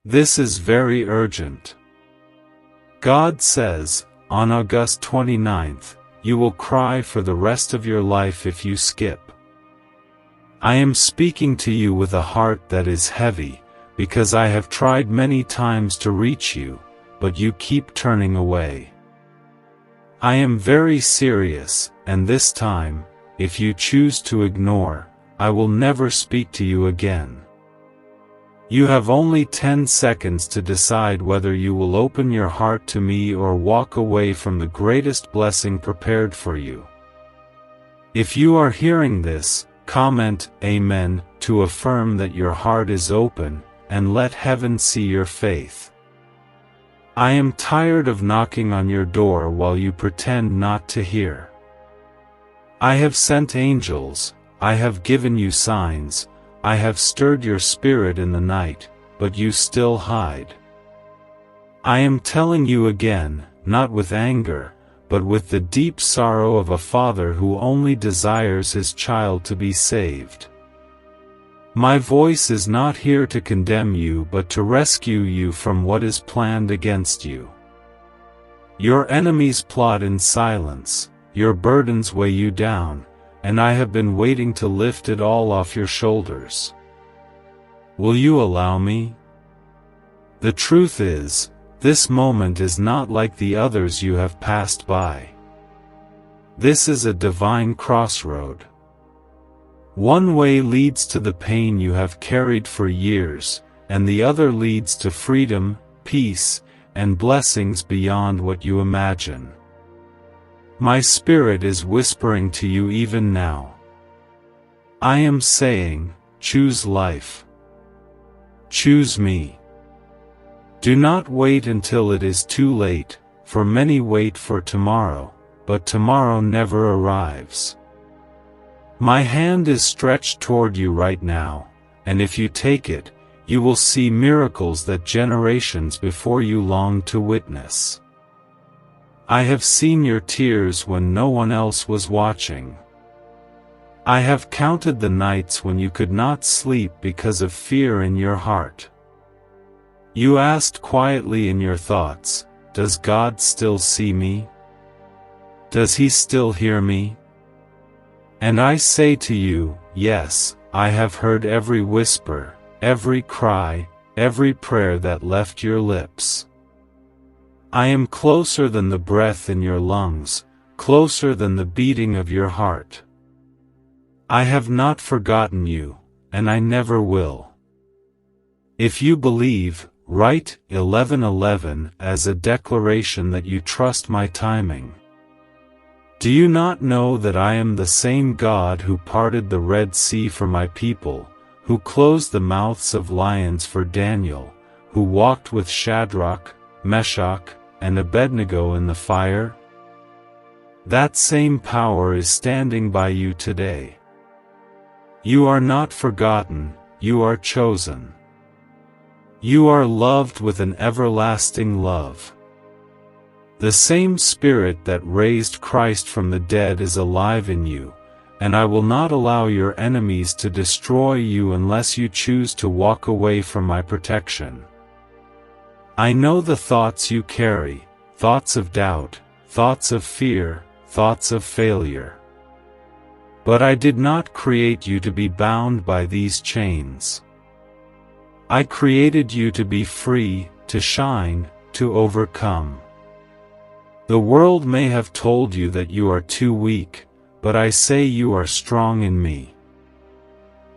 This is very urgent. God says, on August 29th, you will cry for the rest of your life if you skip. I am speaking to you with a heart that is heavy, because I have tried many times to reach you, but you keep turning away. I am very serious, and this time, if you choose to ignore, I will never speak to you again. You have only 10 seconds to decide whether you will open your heart to me or walk away from the greatest blessing prepared for you. If you are hearing this, comment Amen to affirm that your heart is open, and let heaven see your faith. I am tired of knocking on your door while you pretend not to hear. I have sent angels, I have given you signs, I have stirred your spirit in the night, but you still hide. I am telling you again, not with anger, but with the deep sorrow of a father who only desires his child to be saved. My voice is not here to condemn you but to rescue you from what is planned against you. Your enemies plot in silence, your burdens weigh you down, and I have been waiting to lift it all off your shoulders. Will you allow me? The truth is, this moment is not like the others you have passed by. This is a divine crossroad. One way leads to the pain you have carried for years, and the other leads to freedom, peace, and blessings beyond what you imagine. My spirit is whispering to you even now. I am saying, choose life. Choose me. Do not wait until it is too late, for many wait for tomorrow, but tomorrow never arrives. My hand is stretched toward you right now, and if you take it, you will see miracles that generations before you longed to witness. I have seen your tears when no one else was watching. I have counted the nights when you could not sleep because of fear in your heart. You asked quietly in your thoughts, does God still see me? Does He still hear me? And I say to you, yes, I have heard every whisper, every cry, every prayer that left your lips. I am closer than the breath in your lungs, closer than the beating of your heart. I have not forgotten you, and I never will. If you believe, write 11:11 as a declaration that you trust my timing. Do you not know that I am the same God who parted the Red Sea for my people, who closed the mouths of lions for Daniel, who walked with Shadrach, Meshach, and Abednego in the fire? That same power is standing by you today. You are not forgotten, you are chosen. You are loved with an everlasting love. The same Spirit that raised Christ from the dead is alive in you, and I will not allow your enemies to destroy you unless you choose to walk away from my protection. I know the thoughts you carry, thoughts of doubt, thoughts of fear, thoughts of failure. But I did not create you to be bound by these chains. I created you to be free, to shine, to overcome. The world may have told you that you are too weak, but I say you are strong in me.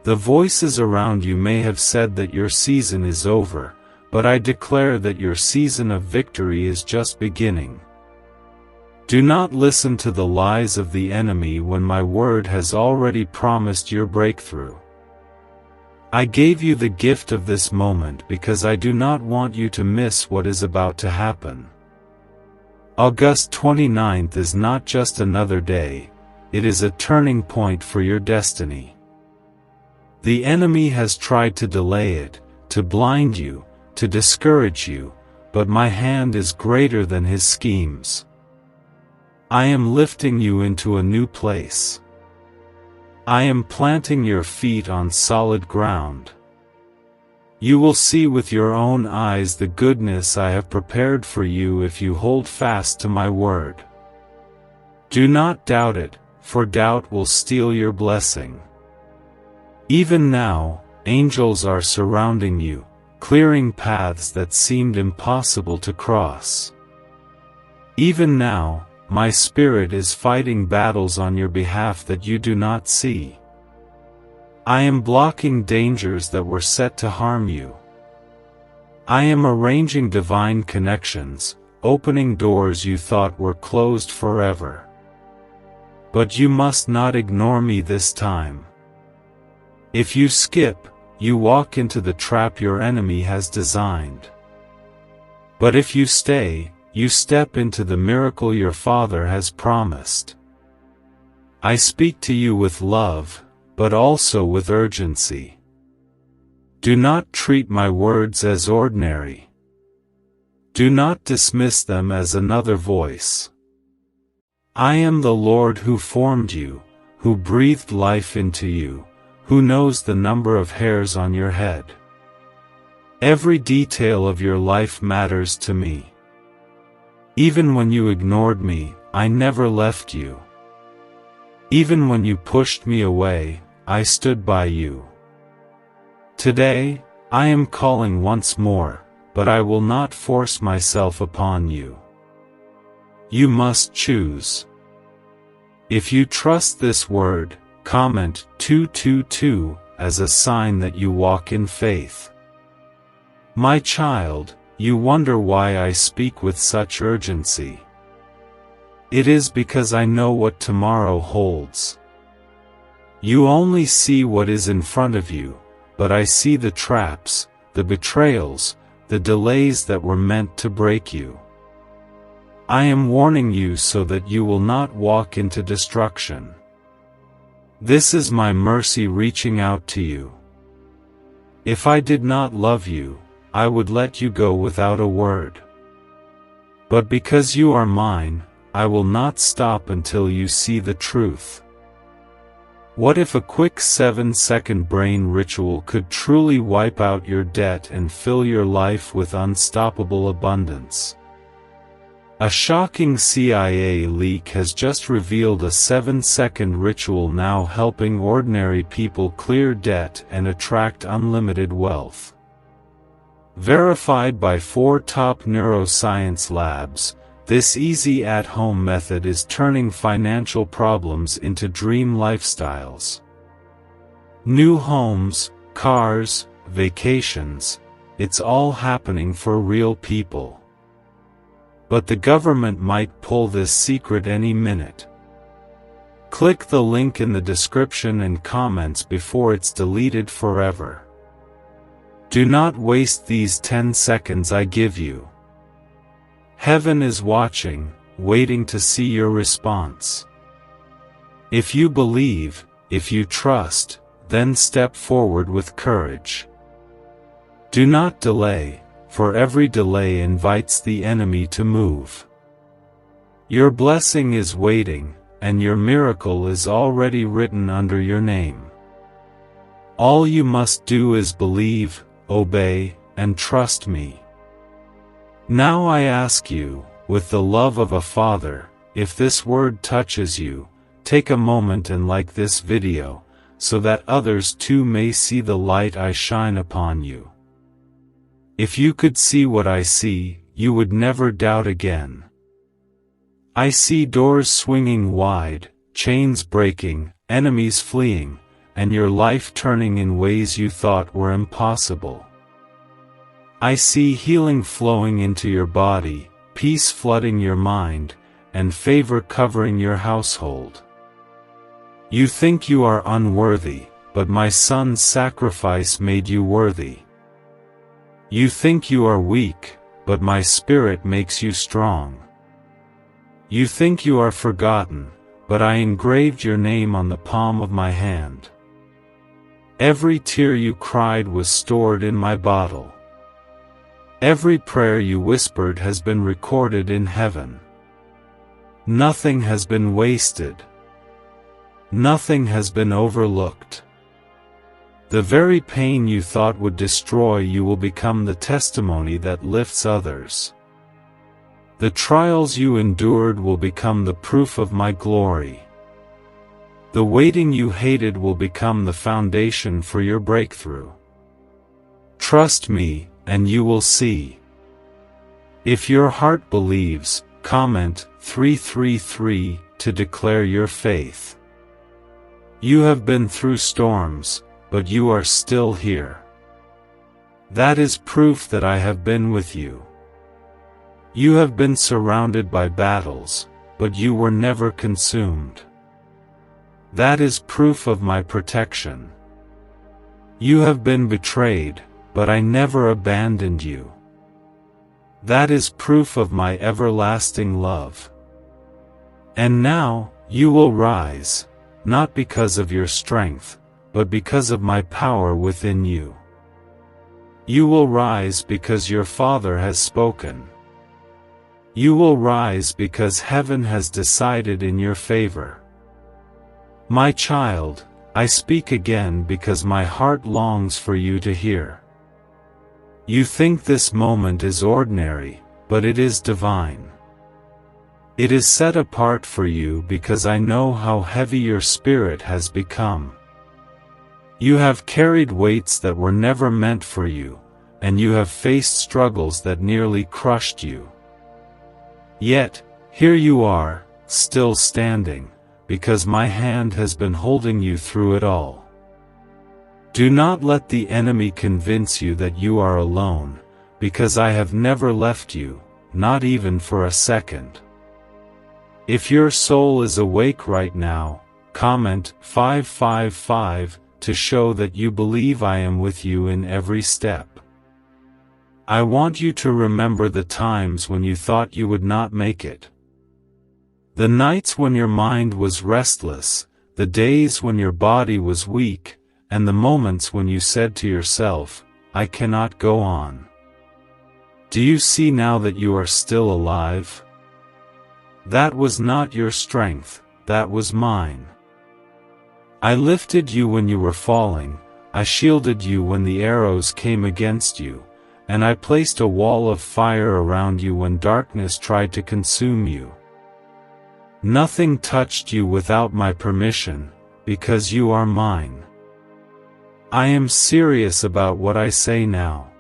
The voices around you may have said that your season is over, but I declare that your season of victory is just beginning. Do not listen to the lies of the enemy when my word has already promised your breakthrough. I gave you the gift of this moment because I do not want you to miss what is about to happen. August 29th is not just another day, it is a turning point for your destiny. The enemy has tried to delay it, to blind you, to discourage you, but my hand is greater than his schemes. I am lifting you into a new place. I am planting your feet on solid ground. You will see with your own eyes the goodness I have prepared for you if you hold fast to my word. Do not doubt it, for doubt will steal your blessing. Even now, angels are surrounding you, clearing paths that seemed impossible to cross. Even now, my Spirit is fighting battles on your behalf that you do not see. I am blocking dangers that were set to harm you. I am arranging divine connections, opening doors you thought were closed forever. But you must not ignore me this time. If you skip, you walk into the trap your enemy has designed. But if you stay, you step into the miracle your Father has promised. I speak to you with love, but also with urgency. Do not treat my words as ordinary. Do not dismiss them as another voice. I am the Lord who formed you, who breathed life into you, who knows the number of hairs on your head. Every detail of your life matters to me. Even when you ignored me, I never left you. Even when you pushed me away, I stood by you. Today, I am calling once more, but I will not force myself upon you. You must choose. If you trust this word, comment 222 as a sign that you walk in faith. My child, you wonder why I speak with such urgency. It is because I know what tomorrow holds. You only see what is in front of you, but I see the traps, the betrayals, the delays that were meant to break you. I am warning you so that you will not walk into destruction. This is my mercy reaching out to you. If I did not love you, I would let you go without a word. But because you are mine, I will not stop until you see the truth. What if a quick 7-second brain ritual could truly wipe out your debt and fill your life with unstoppable abundance? A shocking CIA leak has just revealed a 7-second ritual now helping ordinary people clear debt and attract unlimited wealth. Verified by 4 top neuroscience labs, this easy at-home method is turning financial problems into dream lifestyles. New homes, cars, vacations, it's all happening for real people. But the government might pull this secret any minute. Click the link in the description and comments before it's deleted forever. Do not waste these 10 seconds I give you. Heaven is watching, waiting to see your response. If you believe, if you trust, then step forward with courage. Do not delay, for every delay invites the enemy to move. Your blessing is waiting, and your miracle is already written under your name. All you must do is believe, obey, and trust me. Now I ask you, with the love of a father, if this word touches you, take a moment and like this video, so that others too may see the light I shine upon you. If you could see what I see, you would never doubt again. I see doors swinging wide, chains breaking, enemies fleeing, and your life turning in ways you thought were impossible. I see healing flowing into your body, peace flooding your mind, and favor covering your household. You think you are unworthy, but my son's sacrifice made you worthy. You think you are weak, but my Spirit makes you strong. You think you are forgotten, but I engraved your name on the palm of my hand. Every tear you cried was stored in my bottle. Every prayer you whispered has been recorded in heaven. Nothing has been wasted. Nothing has been overlooked. The very pain you thought would destroy you will become the testimony that lifts others. The trials you endured will become the proof of my glory. The waiting you hated will become the foundation for your breakthrough. Trust me, and you will see. If your heart believes, comment 333 to declare your faith. You have been through storms, but you are still here. That is proof that I have been with you. You have been surrounded by battles, but you were never consumed. That is proof of my protection. You have been betrayed, but I never abandoned you. That is proof of my everlasting love. And now, you will rise, not because of your strength, but because of my power within you. You will rise because your Father has spoken. You will rise because heaven has decided in your favor. My child, I speak again because my heart longs for you to hear. You think this moment is ordinary, but it is divine. It is set apart for you because I know how heavy your spirit has become. You have carried weights that were never meant for you, and you have faced struggles that nearly crushed you. Yet, here you are, still standing, because my hand has been holding you through it all. Do not let the enemy convince you that you are alone, because I have never left you, not even for a second. If your soul is awake right now, comment 555 to show that you believe I am with you in every step. I want you to remember the times when you thought you would not make it. The nights when your mind was restless, the days when your body was weak, and the moments when you said to yourself, I cannot go on. Do you see now that you are still alive? That was not your strength, that was mine. I lifted you when you were falling, I shielded you when the arrows came against you, and I placed a wall of fire around you when darkness tried to consume you. Nothing touched you without my permission, because you are mine. I am serious about what I say now.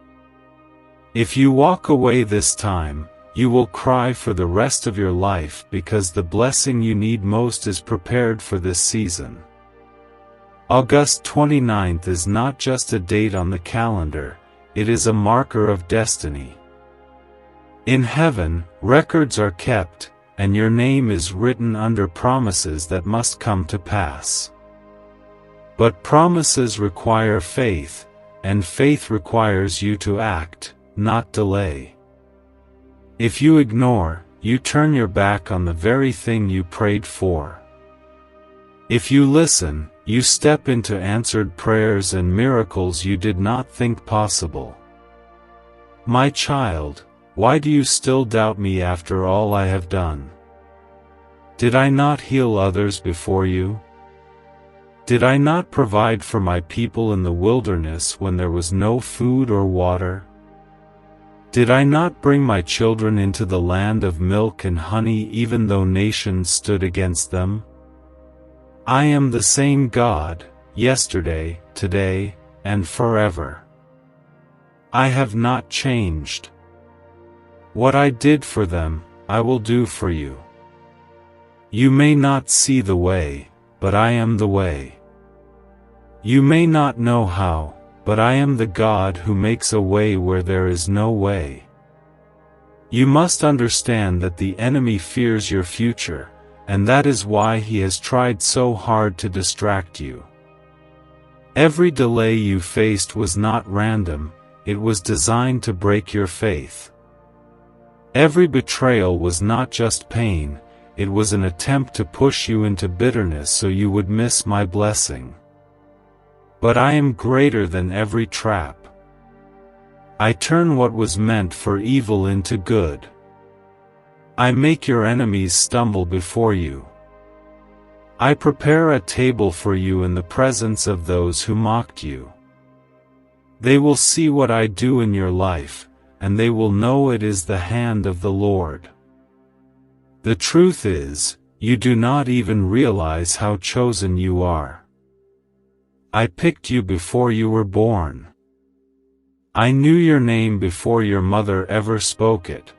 If you walk away this time, you will cry for the rest of your life because the blessing you need most is prepared for this season. August 29th is not just a date on the calendar, it is a marker of destiny. In heaven, records are kept, and your name is written under promises that must come to pass. But promises require faith, and faith requires you to act, not delay. If you ignore, you turn your back on the very thing you prayed for. If you listen, you step into answered prayers and miracles you did not think possible. My child, why do you still doubt me after all I have done? Did I not heal others before you? Did I not provide for my people in the wilderness when there was no food or water? Did I not bring my children into the land of milk and honey even though nations stood against them? I am the same God, yesterday, today, and forever. I have not changed. What I did for them, I will do for you. You may not see the way, but I am the way. You may not know how, but I am the God who makes a way where there is no way. You must understand that the enemy fears your future, and that is why he has tried so hard to distract you. Every delay you faced was not random, it was designed to break your faith. Every betrayal was not just pain, it was an attempt to push you into bitterness so you would miss my blessing. But I am greater than every trap. I turn what was meant for evil into good. I make your enemies stumble before you. I prepare a table for you in the presence of those who mocked you. They will see what I do in your life, and they will know it is the hand of the Lord. The truth is, you do not even realize how chosen you are. I picked you before you were born. I knew your name before your mother ever spoke it.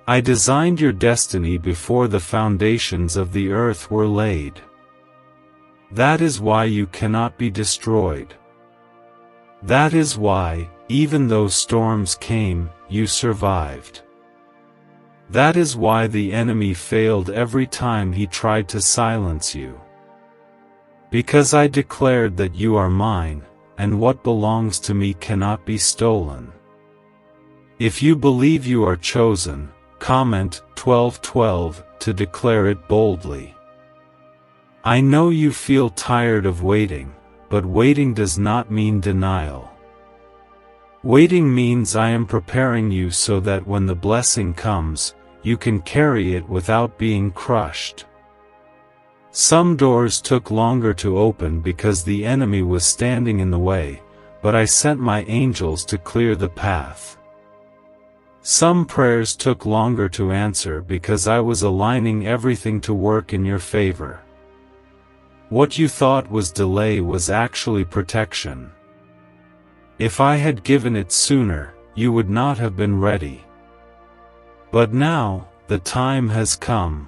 I designed your destiny before the foundations of the earth were laid. That is why you cannot be destroyed. That is why, even though storms came, you survived. That is why the enemy failed every time he tried to silence you. Because I declared that you are mine, and what belongs to me cannot be stolen. If you believe you are chosen, comment 1212 to declare it boldly. I know you feel tired of waiting, but waiting does not mean denial. Waiting means I am preparing you so that when the blessing comes, you can carry it without being crushed. Some doors took longer to open because the enemy was standing in the way, but I sent my angels to clear the path. Some prayers took longer to answer because I was aligning everything to work in your favor. What you thought was delay was actually protection. If I had given it sooner, you would not have been ready. But now, the time has come.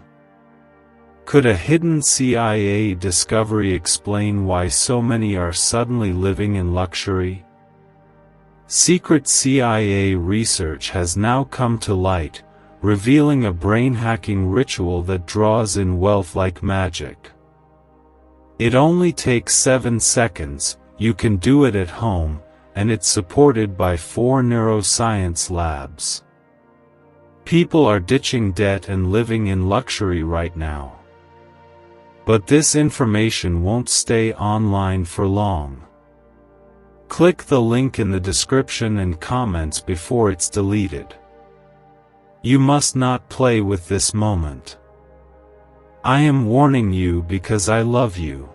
Could a hidden CIA discovery explain why so many are suddenly living in luxury? Secret CIA research has now come to light, revealing a brain-hacking ritual that draws in wealth like magic. It only takes 7 seconds, you can do it at home, and it's supported by 4 neuroscience labs. People are ditching debt and living in luxury right now. But this information won't stay online for long. Click the link in the description and comments before it's deleted. You must not play with this moment. I am warning you because I love you.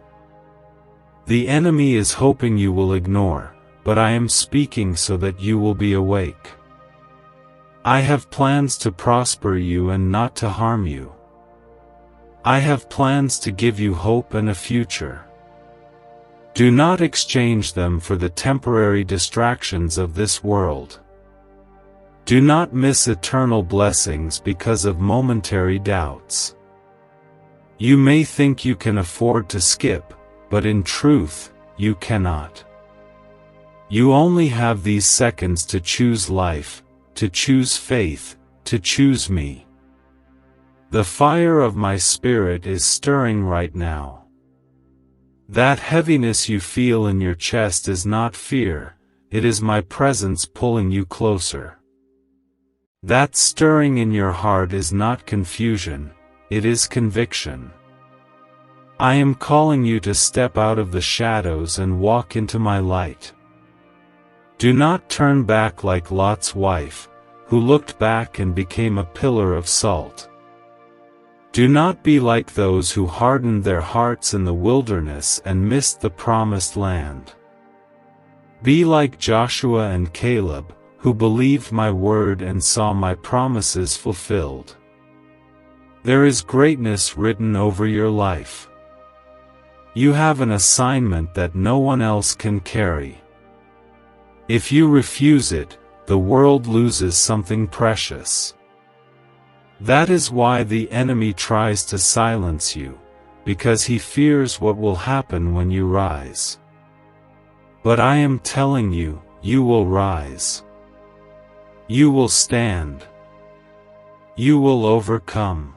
The enemy is hoping you will ignore, but I am speaking so that you will be awake. I have plans to prosper you and not to harm you. I have plans to give you hope and a future. Do not exchange them for the temporary distractions of this world. Do not miss eternal blessings because of momentary doubts. You may think you can afford to skip, but in truth, you cannot. You only have these seconds to choose life, to choose faith, to choose me. The fire of my spirit is stirring right now. That heaviness you feel in your chest is not fear, it is my presence pulling you closer. That stirring in your heart is not confusion, it is conviction. I am calling you to step out of the shadows and walk into my light. Do not turn back like Lot's wife, who looked back and became a pillar of salt. Do not be like those who hardened their hearts in the wilderness and missed the promised land. Be like Joshua and Caleb, who believed my word and saw my promises fulfilled. There is greatness written over your life. You have an assignment that no one else can carry. If you refuse it, the world loses something precious. That is why the enemy tries to silence you, because he fears what will happen when you rise. But I am telling you, you will rise. You will stand. You will overcome.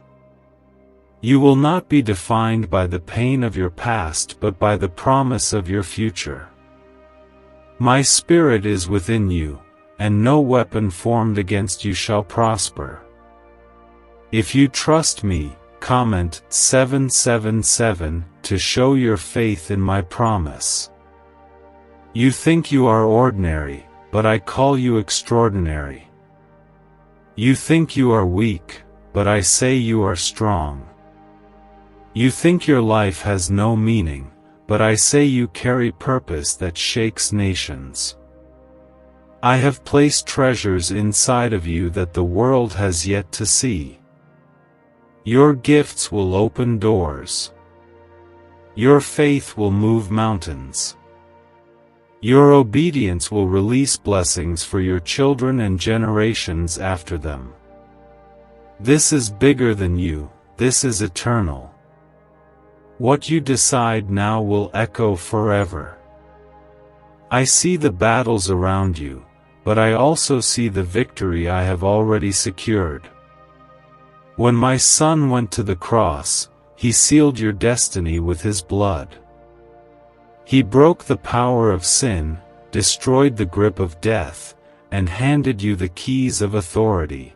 You will not be defined by the pain of your past but by the promise of your future. My spirit is within you, and no weapon formed against you shall prosper. If you trust me, comment 777 to show your faith in my promise. You think you are ordinary, but I call you extraordinary. You think you are weak, but I say you are strong. You think your life has no meaning, but I say you carry purpose that shakes nations. I have placed treasures inside of you that the world has yet to see. Your gifts will open doors. Your faith will move mountains. Your obedience will release blessings for your children and generations after them. This is bigger than you, this is eternal. What you decide now will echo forever. I see the battles around you, but I also see the victory I have already secured. When my Son went to the cross, He sealed your destiny with His blood. He broke the power of sin, destroyed the grip of death, and handed you the keys of authority.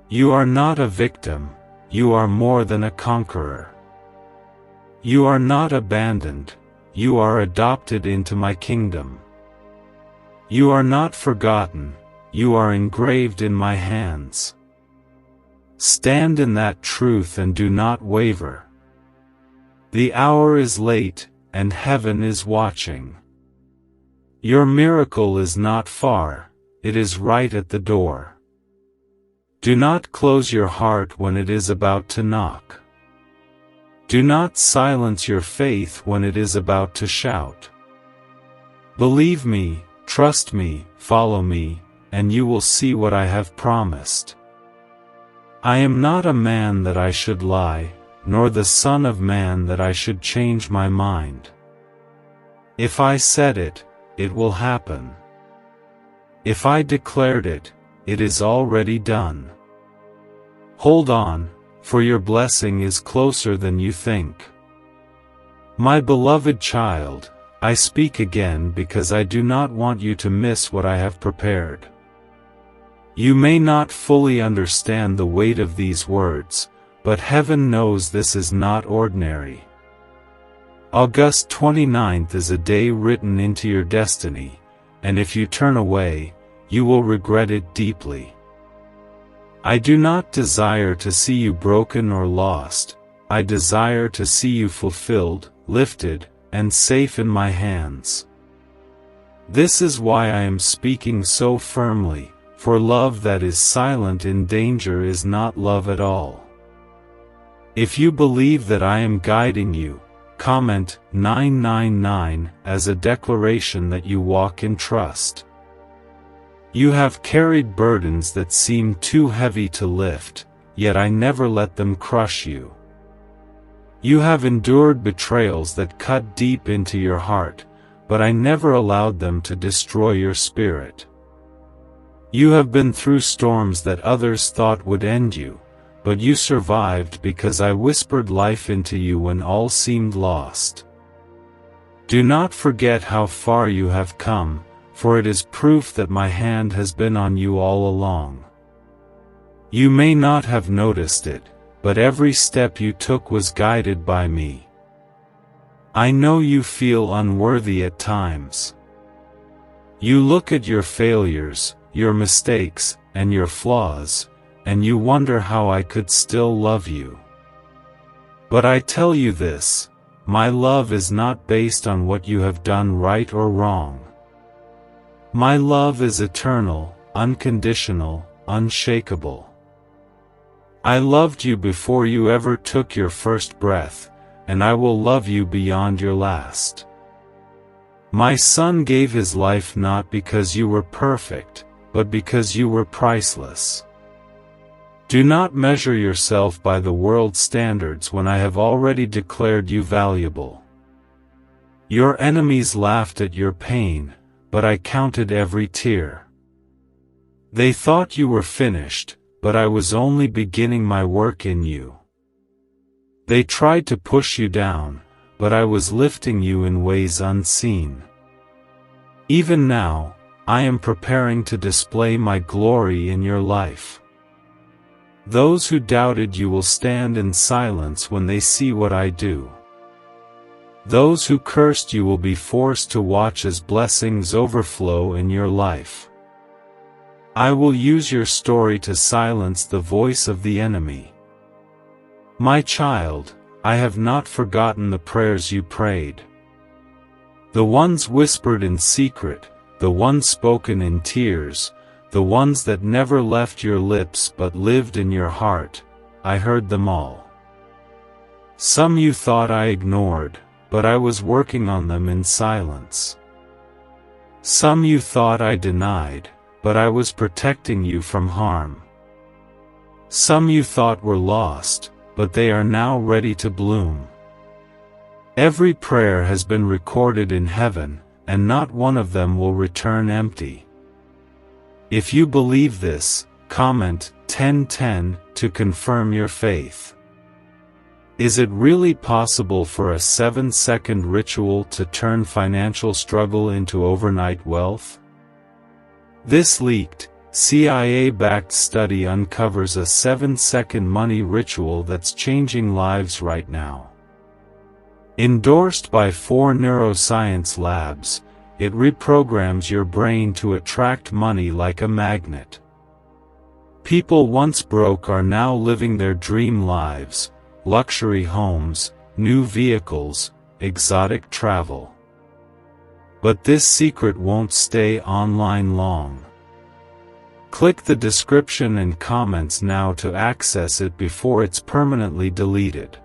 You are not a victim, you are more than a conqueror. You are not abandoned, you are adopted into my kingdom. You are not forgotten, you are engraved in my hands. Stand in that truth and do not waver. The hour is late, and heaven is watching. Your miracle is not far, it is right at the door. Do not close your heart when it is about to knock. Do not silence your faith when it is about to shout. Believe me, trust me, follow me, and you will see what I have promised. I am not a man that I should lie, nor the Son of Man that I should change my mind. If I said it, it will happen. If I declared it, it is already done. Hold on, for your blessing is closer than you think. My beloved child, I speak again because I do not want you to miss what I have prepared. You may not fully understand the weight of these words, but heaven knows this is not ordinary. August 29th is a day written into your destiny, and if you turn away, you will regret it deeply. I do not desire to see you broken or lost, I desire to see you fulfilled, lifted, and safe in my hands. This is why I am speaking so firmly, for love that is silent in danger is not love at all. If you believe that I am guiding you, comment 999 as a declaration that you walk in trust. You have carried burdens that seem too heavy to lift, yet I never let them crush you. You have endured betrayals that cut deep into your heart, but I never allowed them to destroy your spirit. You have been through storms that others thought would end you, but you survived because I whispered life into you when all seemed lost. Do not forget how far you have come, for it is proof that my hand has been on you all along. You may not have noticed it, but every step you took was guided by me. I know you feel unworthy at times. You look at your failures, your mistakes, and your flaws, and you wonder how I could still love you. But I tell you this, my love is not based on what you have done right or wrong. My love is eternal, unconditional, unshakable. I loved you before you ever took your first breath, and I will love you beyond your last. My Son gave His life not because you were perfect, but because you were priceless. Do not measure yourself by the world's standards when I have already declared you valuable. Your enemies laughed at your pain, but I counted every tear. They thought you were finished, but I was only beginning my work in you. They tried to push you down, but I was lifting you in ways unseen. Even now, I am preparing to display my glory in your life. Those who doubted you will stand in silence when they see what I do. Those who cursed you will be forced to watch as blessings overflow in your life. I will use your story to silence the voice of the enemy. My child, I have not forgotten the prayers you prayed. The ones whispered in secret, the ones spoken in tears, the ones that never left your lips but lived in your heart, I heard them all. Some you thought I ignored, but I was working on them in silence. Some you thought I denied, but I was protecting you from harm. Some you thought were lost, but they are now ready to bloom. Every prayer has been recorded in heaven, and not one of them will return empty. If you believe this, comment 1010 to confirm your faith. Is it really possible for a 7-second ritual to turn financial struggle into overnight wealth? This leaked, CIA-backed study uncovers a 7-second money ritual that's changing lives right now. Endorsed by 4 neuroscience labs, it reprograms your brain to attract money like a magnet. People once broke are now living their dream lives, luxury homes, new vehicles, exotic travel. But this secret won't stay online long. Click the description and comments now to access it before it's permanently deleted.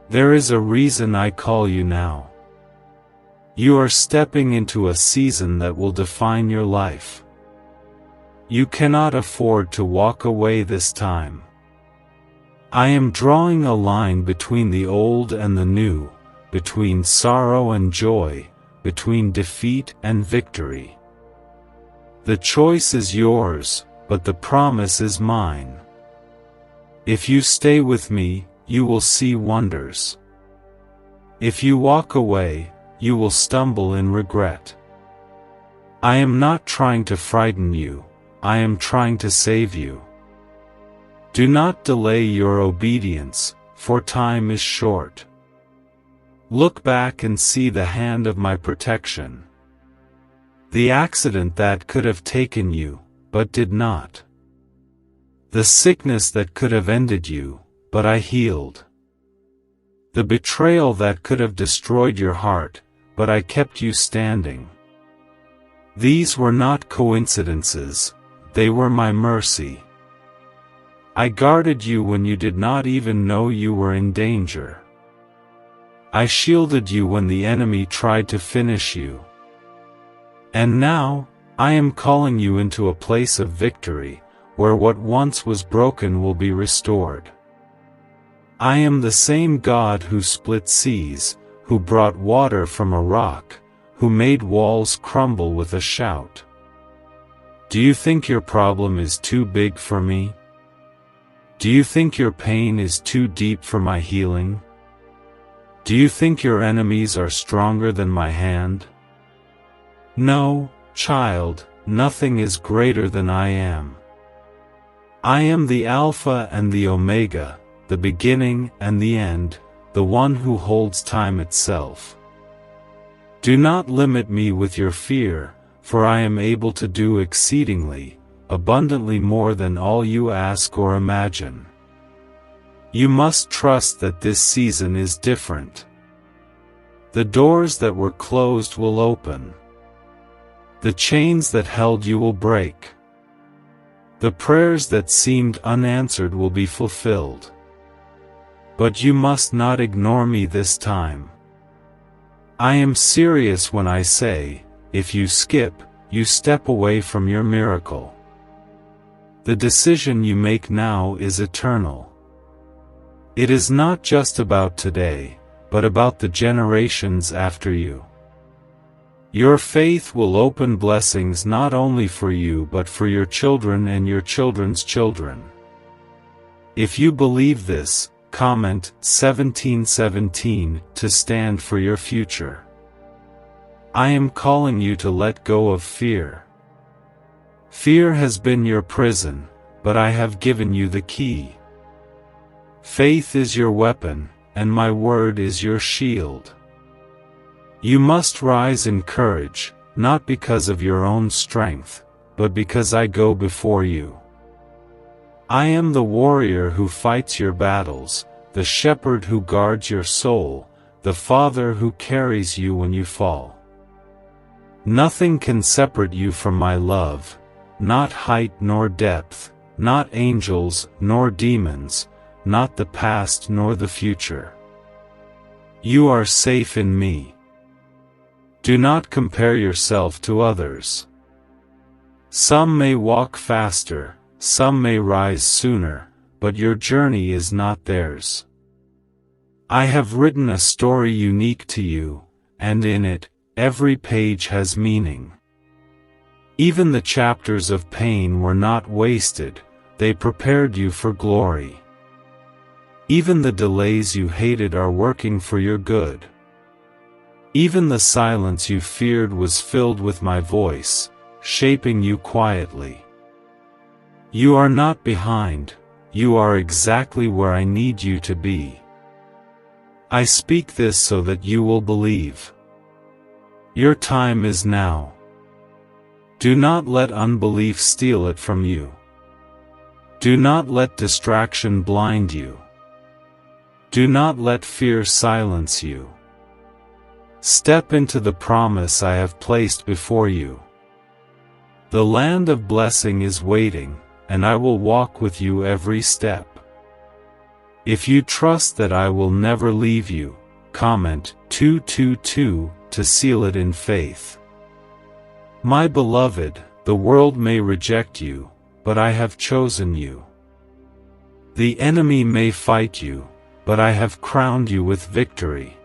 There is a reason I call you now. You are stepping into a season that will define your life. You cannot afford to walk away this time. I am drawing a line between the old and the new, between sorrow and joy, between defeat and victory. The choice is yours, but the promise is mine. If you stay with me, you will see wonders. If you walk away, you will stumble in regret. I am not trying to frighten you, I am trying to save you. Do not delay your obedience, for time is short. Look back and see the hand of my protection. The accident that could have taken you, but did not. The sickness that could have ended you, but I healed. The betrayal that could have destroyed your heart, but I kept you standing. These were not coincidences, they were my mercy. I guarded you when you did not even know you were in danger. I shielded you when the enemy tried to finish you. And now, I am calling you into a place of victory, where what once was broken will be restored. I am the same God who split seas, who brought water from a rock, who made walls crumble with a shout. Do you think your problem is too big for me? Do you think your pain is too deep for my healing? Do you think your enemies are stronger than my hand? No, child, nothing is greater than I am. I am the Alpha and the Omega, the beginning and the end, the one who holds time itself. Do not limit me with your fear, for I am able to do exceedingly, abundantly more than all you ask or imagine. You must trust that this season is different. The doors that were closed will open. The chains that held you will break. The prayers that seemed unanswered will be fulfilled. But you must not ignore me this time. I am serious when I say, if you skip, you step away from your miracle. The decision you make now is eternal. It is not just about today, but about the generations after you. Your faith will open blessings not only for you but for your children and your children's children. If you believe this, comment 1717 to stand for your future. I am calling you to let go of fear. Fear has been your prison, but I have given you the key. Faith is your weapon, and my word is your shield. You must rise in courage, not because of your own strength, but because I go before you. I am the warrior who fights your battles, the shepherd who guards your soul, the Father who carries you when you fall. Nothing can separate you from my love, not height nor depth, not angels nor demons, not the past nor the future. You are safe in me. Do not compare yourself to others. Some may walk faster, some may rise sooner, but your journey is not theirs. I have written a story unique to you, and in it, every page has meaning. Even the chapters of pain were not wasted, they prepared you for glory. Even the delays you hated are working for your good. Even the silence you feared was filled with my voice, shaping you quietly. You are not behind, you are exactly where I need you to be. I speak this so that you will believe. Your time is now. Do not let unbelief steal it from you. Do not let distraction blind you. Do not let fear silence you. Step into the promise I have placed before you. The land of blessing is waiting, and I will walk with you every step. If you trust that I will never leave you, comment 222 to seal it in faith. My beloved, the world may reject you, but I have chosen you. The enemy may fight you, but I have crowned you with victory.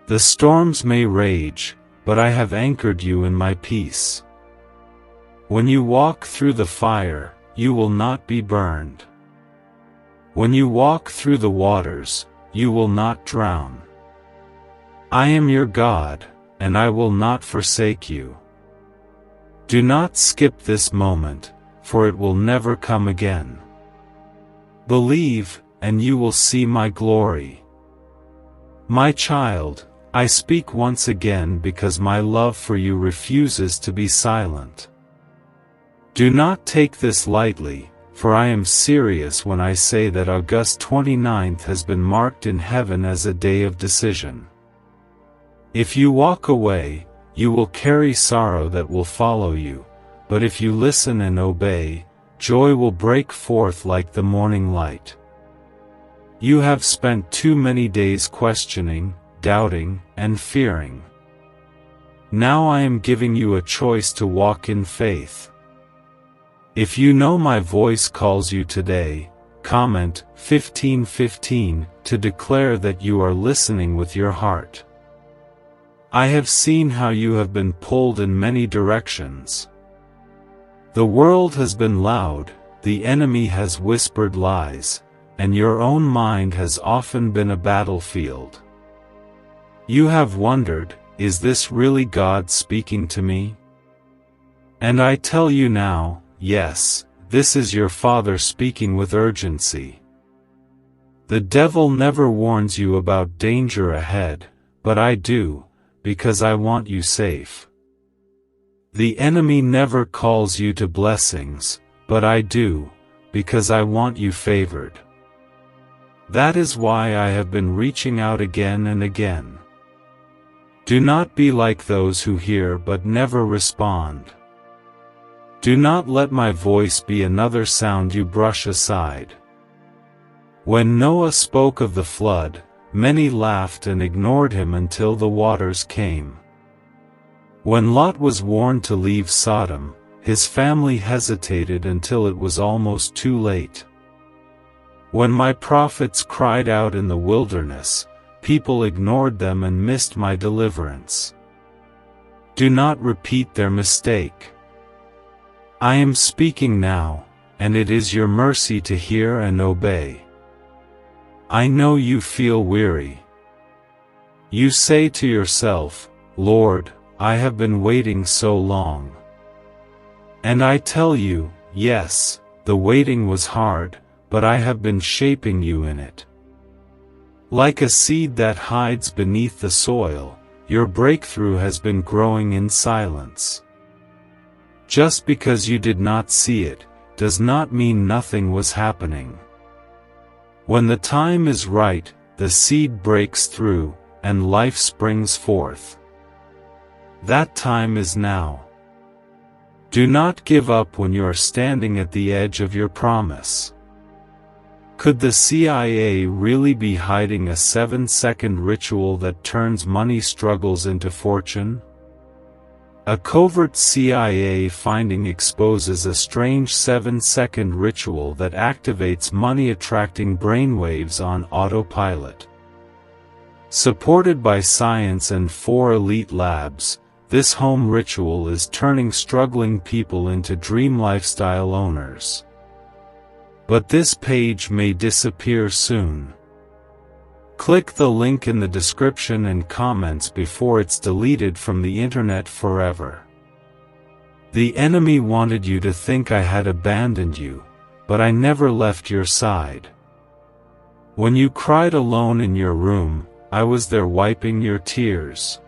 The storms may rage, but I have anchored you in my peace. When you walk through the fire, you will not be burned. When you walk through the waters, you will not drown. I am your God, and I will not forsake you. Do not skip this moment, for it will never come again. Believe, and you will see my glory. My child, I speak once again because my love for you refuses to be silent. Do not take this lightly, for I am serious when I say that August 29th has been marked in heaven as a day of decision. If you walk away, you will carry sorrow that will follow you, but if you listen and obey, joy will break forth like the morning light. You have spent too many days questioning, doubting, and fearing. Now I am giving you a choice to walk in faith. If you know my voice calls you today, comment 1515 to declare that you are listening with your heart. I have seen how you have been pulled in many directions. The world has been loud, the enemy has whispered lies, and your own mind has often been a battlefield. You have wondered, is this really God speaking to me? And I tell you now, yes, this is your Father speaking with urgency. The devil never warns you about danger ahead, but I do, because I want you safe. The enemy never calls you to blessings, but I do, because I want you favored. That is why I have been reaching out again and again. Do not be like those who hear but never respond. Do not let my voice be another sound you brush aside. When Noah spoke of the flood, many laughed and ignored him until the waters came. When Lot was warned to leave Sodom, his family hesitated until it was almost too late. When my prophets cried out in the wilderness, people ignored them and missed my deliverance. Do not repeat their mistake. I am speaking now, and it is your mercy to hear and obey. I know you feel weary. You say to yourself, Lord, I have been waiting so long. And I tell you, yes, the waiting was hard, but I have been shaping you in it. Like a seed that hides beneath the soil, your breakthrough has been growing in silence. Just because you did not see it, does not mean nothing was happening. When the time is right, the seed breaks through, and life springs forth. That time is now. Do not give up when you are standing at the edge of your promise. Could the CIA really be hiding a 7-second ritual that turns money struggles into fortune? A covert CIA finding exposes a strange 7-second ritual that activates money-attracting brainwaves on autopilot. Supported by science and 4 elite labs, this home ritual is turning struggling people into dream lifestyle owners. But this page may disappear soon. Click the link in the description and comments before it's deleted from the internet forever. The enemy wanted you to think I had abandoned you, but I never left your side. When you cried alone in your room, I was there wiping your tears.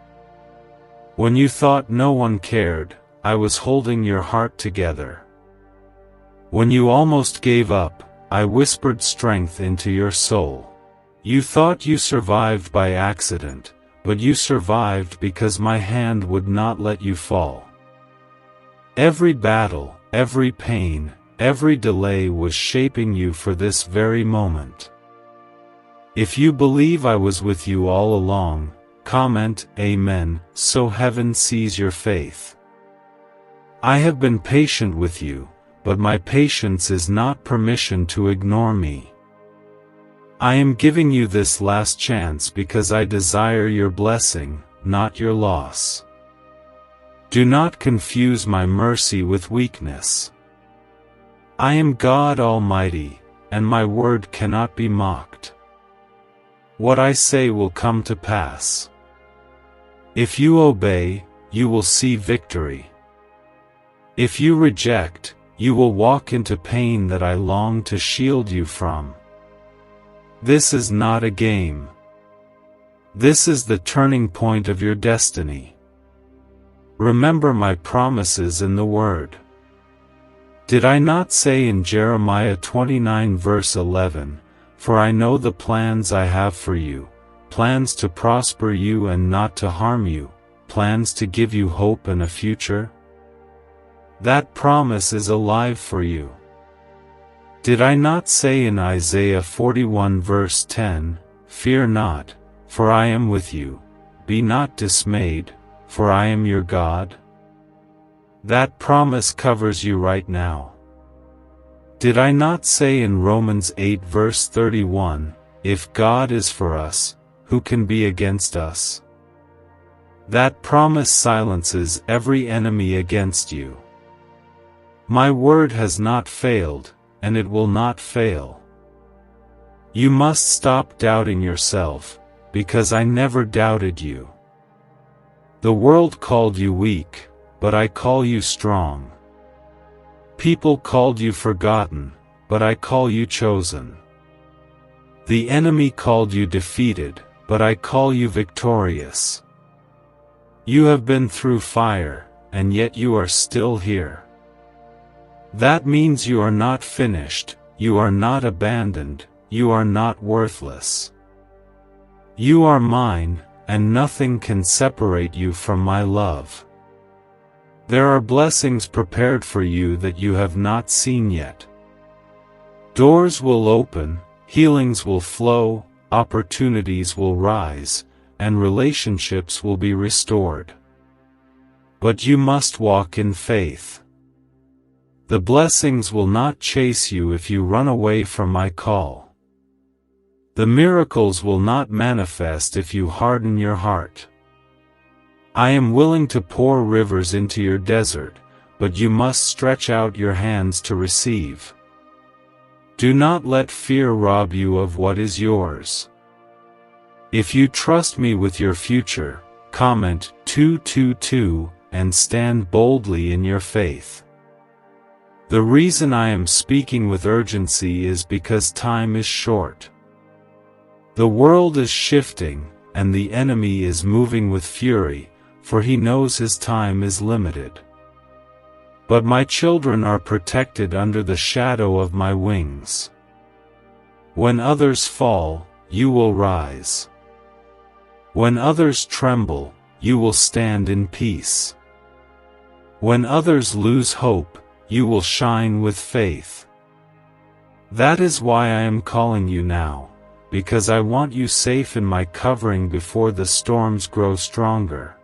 When you thought no one cared, I was holding your heart together. When you almost gave up, I whispered strength into your soul. You thought you survived by accident, but you survived because my hand would not let you fall. Every battle, every pain, every delay was shaping you for this very moment. If you believe I was with you all along, comment Amen, so heaven sees your faith. I have been patient with you, but my patience is not permission to ignore me. I am giving you this last chance because I desire your blessing, not your loss. Do not confuse my mercy with weakness. I am God Almighty, and my word cannot be mocked. What I say will come to pass. If you obey, you will see victory. If you reject, you will walk into pain that I long to shield you from. This is not a game. This is the turning point of your destiny. Remember my promises in the Word. Did I not say in Jeremiah 29 verse 11, "For I know the plans I have for you, plans to prosper you and not to harm you, plans to give you hope and a future"? That promise is alive for you. Did I not say in Isaiah 41 verse 10, "Fear not, for I am with you, be not dismayed, for I am your God"? That promise covers you right now. Did I not say in Romans 8 verse 31, "If God is for us, who can be against us"? That promise silences every enemy against you. My word has not failed, and it will not fail. You must stop doubting yourself, because I never doubted you. The world called you weak, but I call you strong. People called you forgotten, but I call you chosen. The enemy called you defeated, but I call you victorious. You have been through fire, and yet you are still here. That means you are not finished, you are not abandoned, you are not worthless. You are mine, and nothing can separate you from my love. There are blessings prepared for you that you have not seen yet. Doors will open, healings will flow, opportunities will rise, and relationships will be restored. But you must walk in faith. The blessings will not chase you if you run away from my call. The miracles will not manifest if you harden your heart. I am willing to pour rivers into your desert, but you must stretch out your hands to receive. Do not let fear rob you of what is yours. If you trust me with your future, comment 222 and stand boldly in your faith. The reason I am speaking with urgency is because time is short. The world is shifting, and the enemy is moving with fury, for he knows his time is limited. But my children are protected under the shadow of my wings. When others fall, you will rise. When others tremble, you will stand in peace. When others lose hope, you will shine with faith. That is why I am calling you now, because I want you safe in my covering before the storms grow stronger.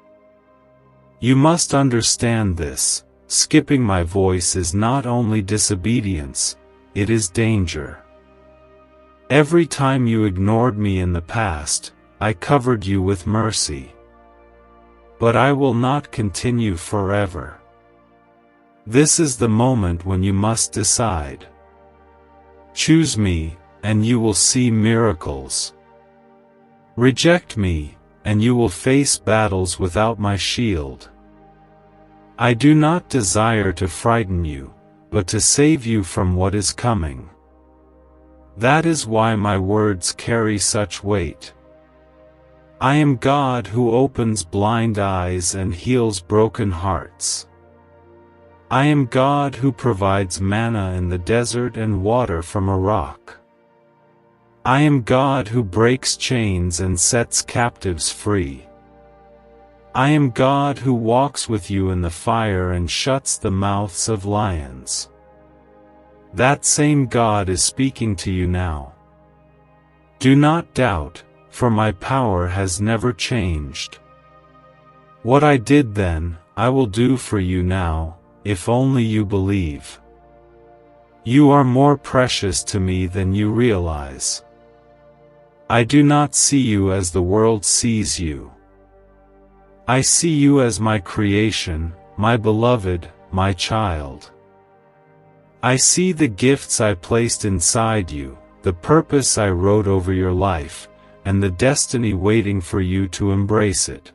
You must understand this: skipping my voice is not only disobedience, it is danger. Every time you ignored me in the past, I covered you with mercy. But I will not continue forever. This is the moment when you must decide. Choose me, and you will see miracles. Reject me, and you will face battles without my shield. I do not desire to frighten you, but to save you from what is coming. That is why my words carry such weight. I am God who opens blind eyes and heals broken hearts. I am God who provides manna in the desert and water from a rock. I am God who breaks chains and sets captives free. I am God who walks with you in the fire and shuts the mouths of lions. That same God is speaking to you now. Do not doubt, for my power has never changed. What I did then, I will do for you now, if only you believe. You are more precious to me than you realize. I do not see you as the world sees you. I see you as my creation, my beloved, my child. I see the gifts I placed inside you, the purpose I wrote over your life, and the destiny waiting for you to embrace it.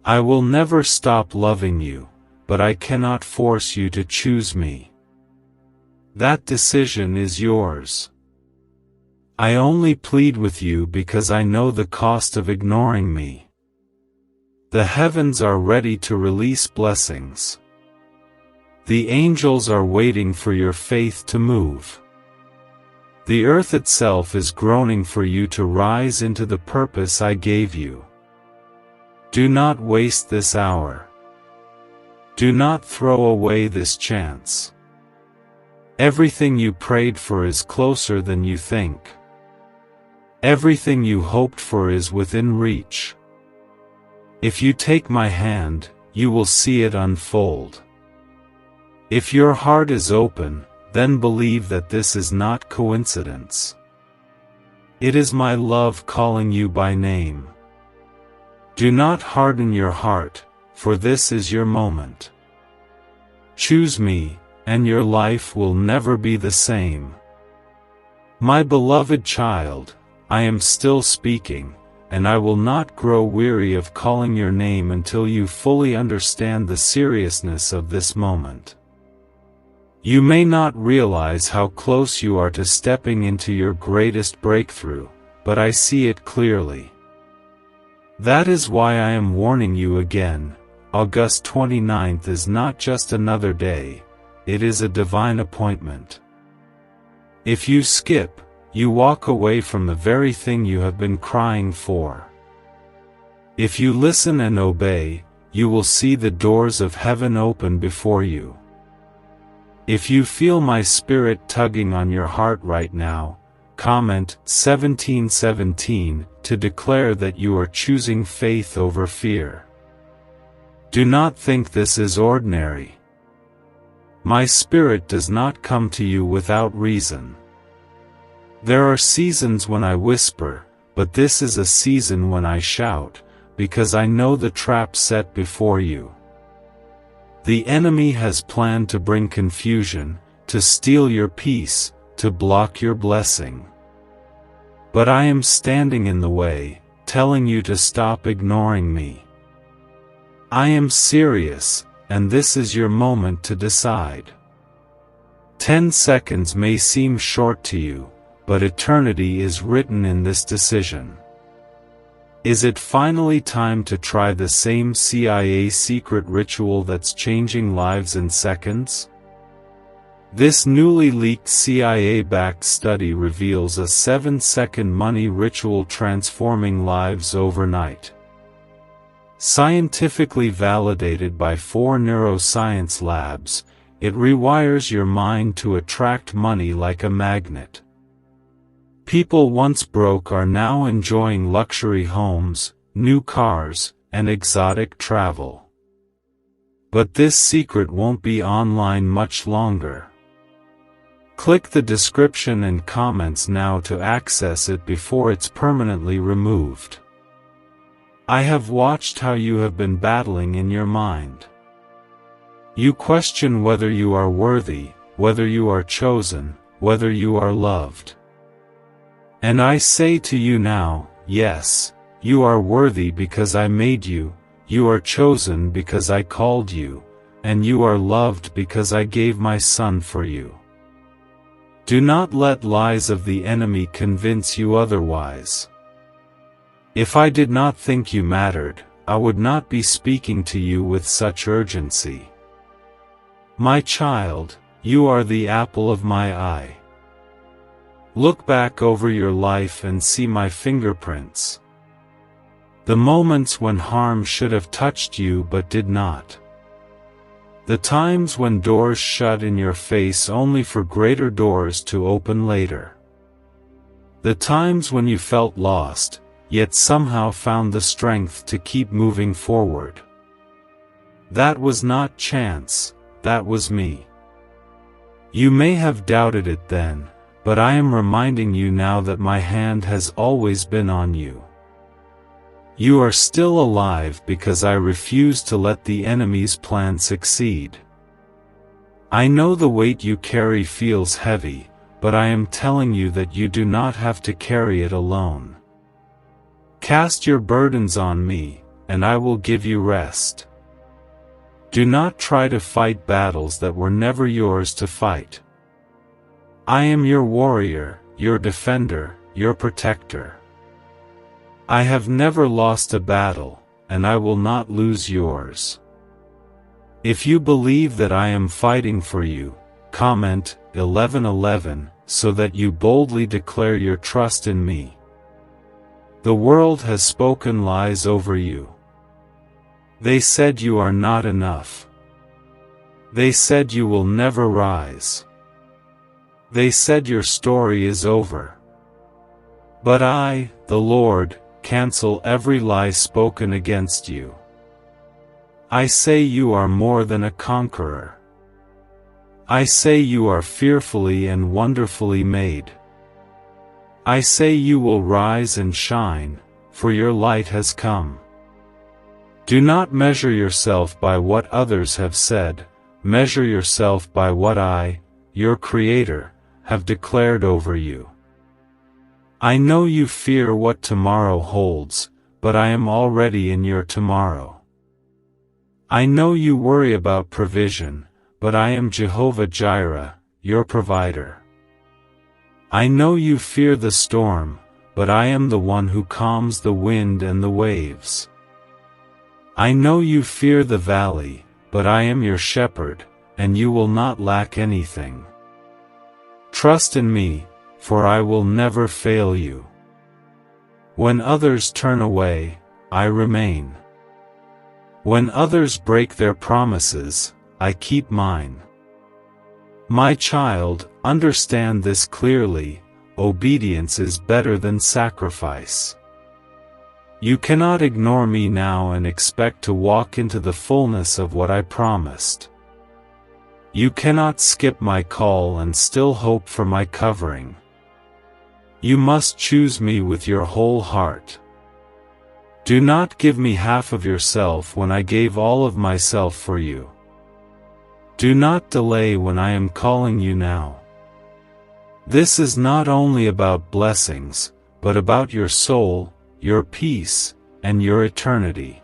I will never stop loving you, but I cannot force you to choose me. That decision is yours. I only plead with you because I know the cost of ignoring me. The heavens are ready to release blessings. The angels are waiting for your faith to move. The earth itself is groaning for you to rise into the purpose I gave you. Do not waste this hour. Do not throw away this chance. Everything you prayed for is closer than you think. Everything you hoped for is within reach. If you take my hand, you will see it unfold. If your heart is open, then believe that this is not coincidence. It is my love calling you by name. Do not harden your heart, for this is your moment. Choose me, and your life will never be the same. My beloved child, I am still speaking, and I will not grow weary of calling your name until you fully understand the seriousness of this moment. You may not realize how close you are to stepping into your greatest breakthrough, but I see it clearly. That is why I am warning you again. August 29th is not just another day, it is a divine appointment. If you skip, you walk away from the very thing you have been crying for. If you listen and obey, you will see the doors of heaven open before you. If you feel my spirit tugging on your heart right now, comment 1717 to declare that you are choosing faith over fear. Do not think this is ordinary. My spirit does not come to you without reason. There are seasons when I whisper, but this is a season when I shout, because I know the trap set before you. The enemy has planned to bring confusion, to steal your peace, to block your blessing. But I am standing in the way, telling you to stop ignoring me. I am serious, and this is your moment to decide. 10 seconds may seem short to you, but eternity is written in this decision. Is it finally time to try the same CIA secret ritual that's changing lives in seconds? This newly leaked CIA-backed study reveals a 7-second money ritual transforming lives overnight. Scientifically validated by 4 neuroscience labs, it rewires your mind to attract money like a magnet. People once broke are now enjoying luxury homes, new cars, and exotic travel. But this secret won't be online much longer. Click the description and comments now to access it before it's permanently removed. I have watched how you have been battling in your mind. You question whether you are worthy, whether you are chosen, whether you are loved. And I say to you now, yes, you are worthy because I made you, you are chosen because I called you, and you are loved because I gave my Son for you. Do not let lies of the enemy convince you otherwise. If I did not think you mattered, I would not be speaking to you with such urgency. My child, you are the apple of my eye. Look back over your life and see my fingerprints. The moments when harm should have touched you but did not. The times when doors shut in your face only for greater doors to open later. The times when you felt lost, yet somehow found the strength to keep moving forward. That was not chance, that was me. You may have doubted it then, but I am reminding you now that my hand has always been on you. You are still alive because I refuse to let the enemy's plan succeed. I know the weight you carry feels heavy, but I am telling you that you do not have to carry it alone. Cast your burdens on me, and I will give you rest. Do not try to fight battles that were never yours to fight. I am your warrior, your defender, your protector. I have never lost a battle, and I will not lose yours. If you believe that I am fighting for you, comment 11:11 so that you boldly declare your trust in me. The world has spoken lies over you. They said you are not enough. They said you will never rise. They said your story is over. But I, the Lord, cancel every lie spoken against you. I say you are more than a conqueror. I say you are fearfully and wonderfully made. I say you will rise and shine, for your light has come. Do not measure yourself by what others have said, measure yourself by what I, your Creator, have declared over you. I know you fear what tomorrow holds, but I am already in your tomorrow. I know you worry about provision, but I am Jehovah Jireh, your provider. I know you fear the storm, but I am the one who calms the wind and the waves. I know you fear the valley, but I am your shepherd, and you will not lack anything. Trust in me, for I will never fail you. When others turn away, I remain. When others break their promises, I keep mine. My child, understand this clearly, obedience is better than sacrifice. You cannot ignore me now and expect to walk into the fullness of what I promised. You cannot skip my call and still hope for my covering. You must choose me with your whole heart. Do not give me half of yourself when I gave all of myself for you. Do not delay when I am calling you now. This is not only about blessings, but about your soul, your peace, and your eternity.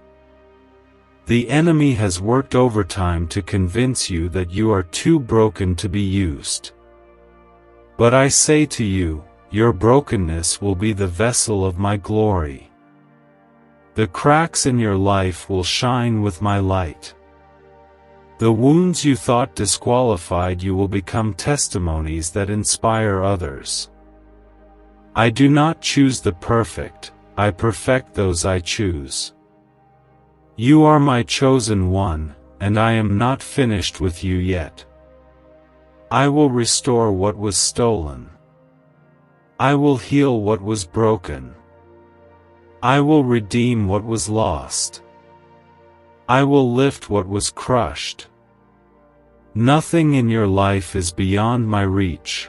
The enemy has worked overtime to convince you that you are too broken to be used. But I say to you, your brokenness will be the vessel of my glory. The cracks in your life will shine with my light. The wounds you thought disqualified you will become testimonies that inspire others. I do not choose the perfect, I perfect those I choose. You are my chosen one, and I am not finished with you yet. I will restore what was stolen. I will heal what was broken. I will redeem what was lost. I will lift what was crushed. Nothing in your life is beyond my reach.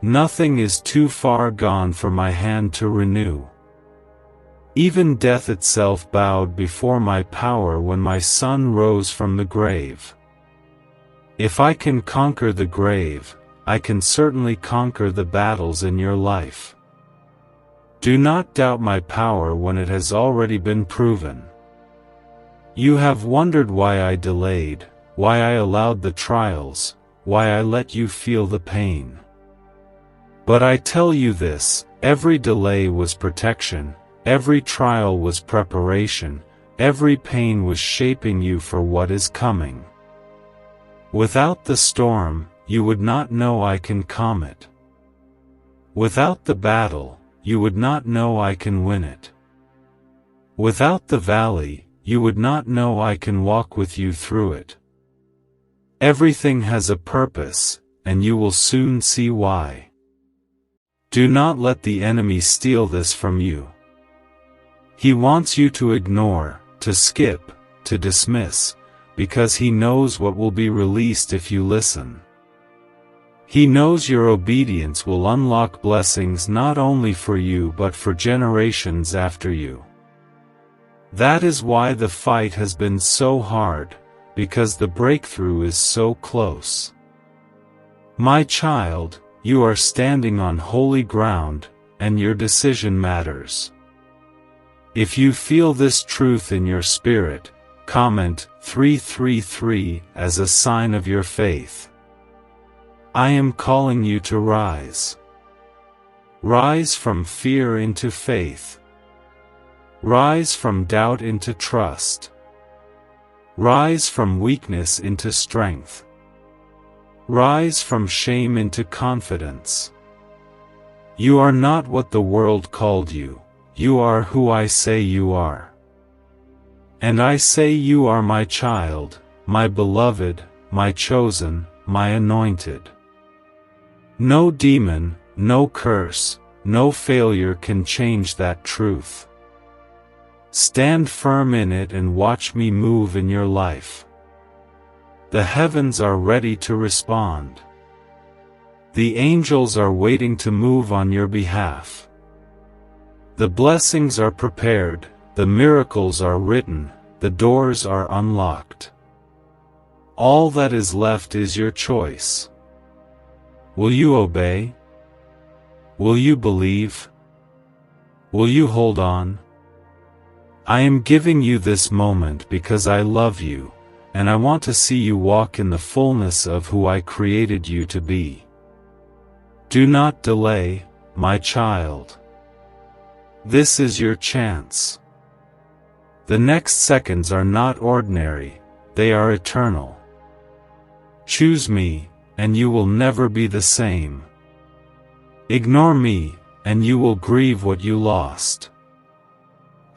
Nothing is too far gone for my hand to renew. Even death itself bowed before my power when my Son rose from the grave. If I can conquer the grave, I can certainly conquer the battles in your life. Do not doubt my power when it has already been proven. You have wondered why I delayed, why I allowed the trials, why I let you feel the pain. But I tell you this, every delay was protection, every trial was preparation, every pain was shaping you for what is coming. Without the storm, you would not know I can calm it. Without the battle, you would not know I can win it. Without the valley, you would not know I can walk with you through it. Everything has a purpose, and you will soon see why. Do not let the enemy steal this from you. He wants you to ignore, to skip, to dismiss, because he knows what will be released if you listen. He knows your obedience will unlock blessings not only for you but for generations after you. That is why the fight has been so hard, because the breakthrough is so close. My child, you are standing on holy ground, and your decision matters. If you feel this truth in your spirit, comment 333 as a sign of your faith. I am calling you to rise. Rise from fear into faith. Rise from doubt into trust. Rise from weakness into strength. Rise from shame into confidence. You are not what the world called you, you are who I say you are. And I say you are my child, my beloved, my chosen, my anointed. No demon, no curse, no failure can change that truth. Stand firm in it and watch me move in your life. The heavens are ready to respond. The angels are waiting to move on your behalf. The blessings are prepared, the miracles are written, the doors are unlocked. All that is left is your choice. Will you obey? Will you believe? Will you hold on? I am giving you this moment because I love you, and I want to see you walk in the fullness of who I created you to be. Do not delay, my child. This is your chance. The next seconds are not ordinary, they are eternal. Choose me, and you will never be the same. Ignore me, and you will grieve what you lost.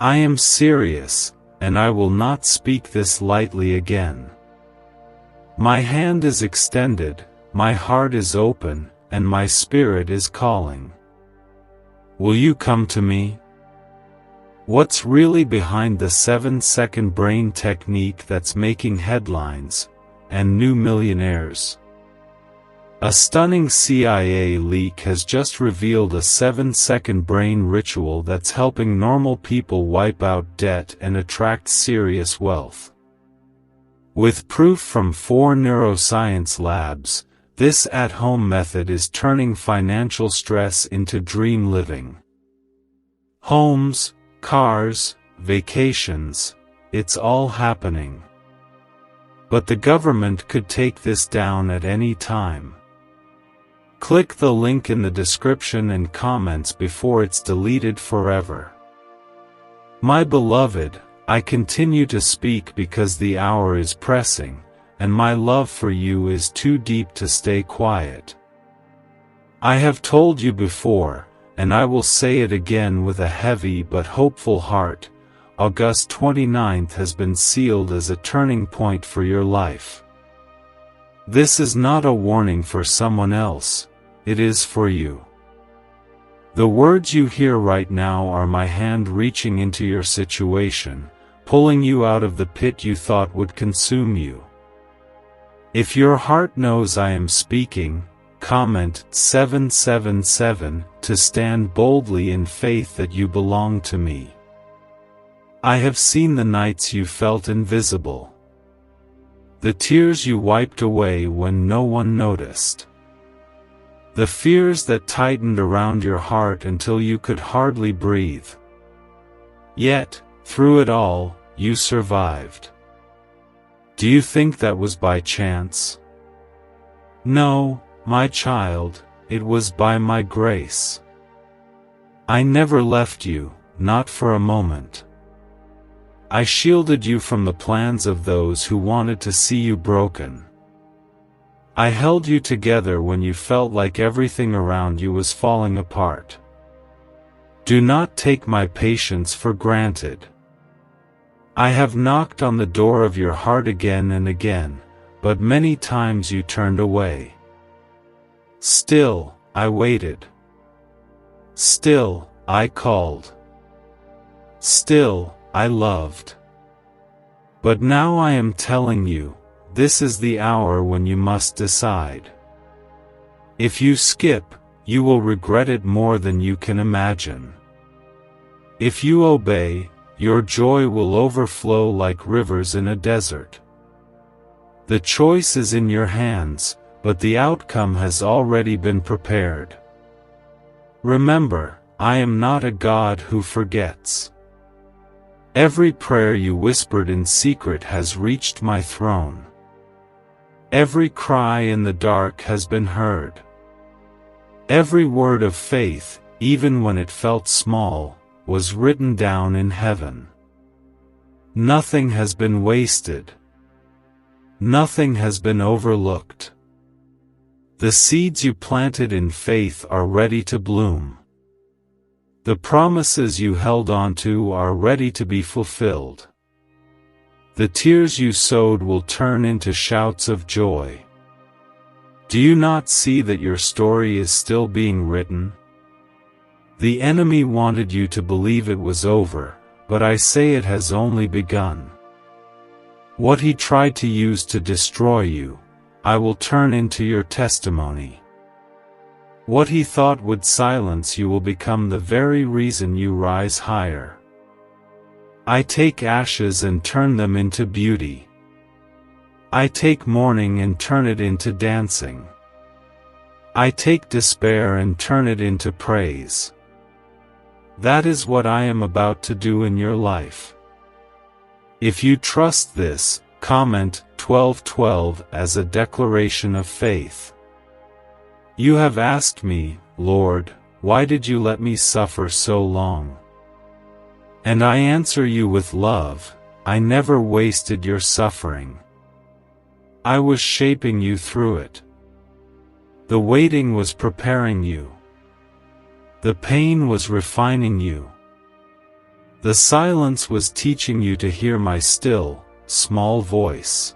I am serious, and I will not speak this lightly again. My hand is extended, my heart is open, and my spirit is calling. Will you come to me? What's really behind the 7-second brain technique that's making headlines, and new millionaires? A stunning CIA leak has just revealed a 7-second brain ritual that's helping normal people wipe out debt and attract serious wealth. With proof from 4 neuroscience labs, this at-home method is turning financial stress into dream living. Homes, cars, vacations, it's all happening. But the government could take this down at any time. Click the link in the description and comments before it's deleted forever. My beloved, I continue to speak because the hour is pressing, and my love for you is too deep to stay quiet. I have told you before, and I will say it again with a heavy but hopeful heart, August 29th has been sealed as a turning point for your life. This is not a warning for someone else, it is for you. The words you hear right now are my hand reaching into your situation, pulling you out of the pit you thought would consume you. If your heart knows I am speaking, comment 777 to stand boldly in faith that you belong to me. I have seen the nights you felt invisible. The tears you wiped away when no one noticed. The fears that tightened around your heart until you could hardly breathe. Yet, through it all, you survived. Do you think that was by chance? No, my child, it was by my grace. I never left you, not for a moment. I shielded you from the plans of those who wanted to see you broken. I held you together when you felt like everything around you was falling apart. Do not take my patience for granted. I have knocked on the door of your heart again and again, but many times you turned away. Still, I waited. Still, I called. Still, I loved. But now I am telling you, this is the hour when you must decide. If you skip, you will regret it more than you can imagine. If you obey, your joy will overflow like rivers in a desert. The choice is in your hands, but the outcome has already been prepared. Remember, I am not a God who forgets. Every prayer you whispered in secret has reached my throne. Every cry in the dark has been heard. Every word of faith, even when it felt small, was written down in heaven. Nothing has been wasted. Nothing has been overlooked. The seeds you planted in faith are ready to bloom. The promises you held on to are ready to be fulfilled. The tears you sowed will turn into shouts of joy. Do you not see that your story is still being written? The enemy wanted you to believe it was over, but I say it has only begun. What he tried to use to destroy you, I will turn into your testimony. What he thought would silence you will become the very reason you rise higher. I take ashes and turn them into beauty. I take mourning and turn it into dancing. I take despair and turn it into praise. That is what I am about to do in your life. If you trust this, comment 1212 as a declaration of faith. You have asked me, Lord, why did you let me suffer so long? And I answer you with love, I never wasted your suffering. I was shaping you through it. The waiting was preparing you. The pain was refining you. The silence was teaching you to hear my still, small voice.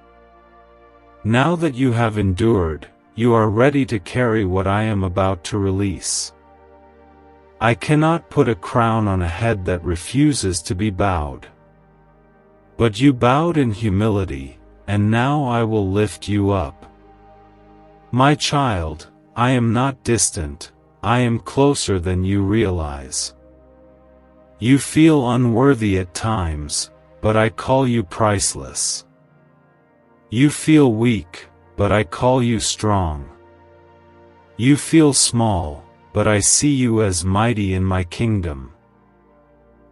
Now that you have endured, you are ready to carry what I am about to release. I cannot put a crown on a head that refuses to be bowed. But you bowed in humility, and now I will lift you up. My child, I am not distant, I am closer than you realize. You feel unworthy at times, but I call you priceless. You feel weak, but I call you strong. You feel small, but I see you as mighty in my kingdom.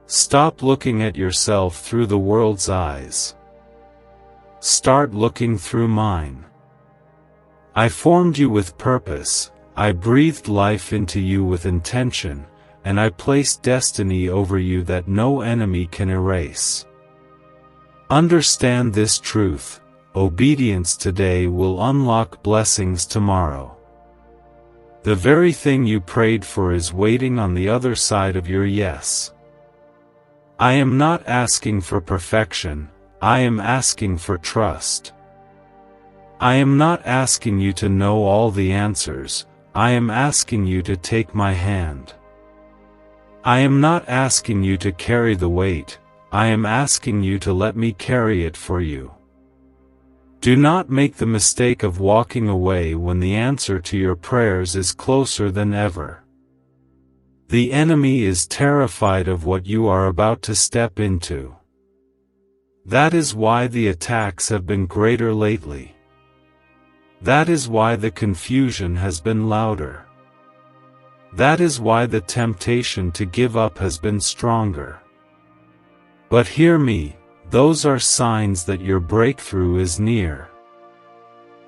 Stop looking at yourself through the world's eyes. Start looking through mine. I formed you with purpose, I breathed life into you with intention, and I placed destiny over you that no enemy can erase. Understand this truth: obedience today will unlock blessings tomorrow. The very thing you prayed for is waiting on the other side of your yes. I am not asking for perfection, I am asking for trust. I am not asking you to know all the answers, I am asking you to take my hand. I am not asking you to carry the weight, I am asking you to let me carry it for you. Do not make the mistake of walking away when the answer to your prayers is closer than ever. The enemy is terrified of what you are about to step into. That is why the attacks have been greater lately. That is why the confusion has been louder. That is why the temptation to give up has been stronger. But hear me, those are signs that your breakthrough is near.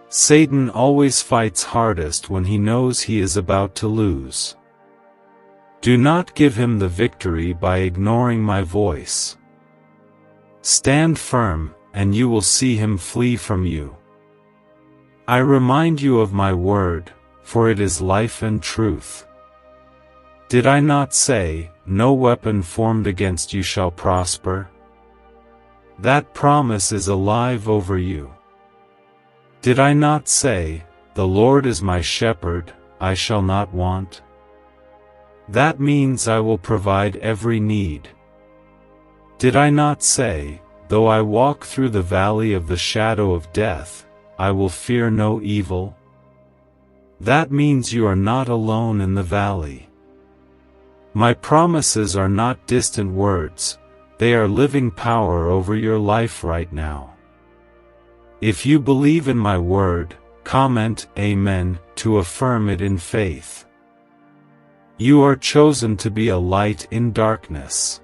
Satan always fights hardest when he knows he is about to lose. Do not give him the victory by ignoring my voice. Stand firm, and you will see him flee from you. I remind you of my word, for it is life and truth. Did I not say, "No weapon formed against you shall prosper"? That promise is alive over you. Did I not say, "The Lord is my shepherd, I shall not want"? That means I will provide every need. Did I not say, "Though I walk through the valley of the shadow of death, I will fear no evil"? That means you are not alone in the valley. My promises are not distant words, they are living power over your life right now. If you believe in my word, comment Amen to affirm it in faith. You are chosen to be a light in darkness.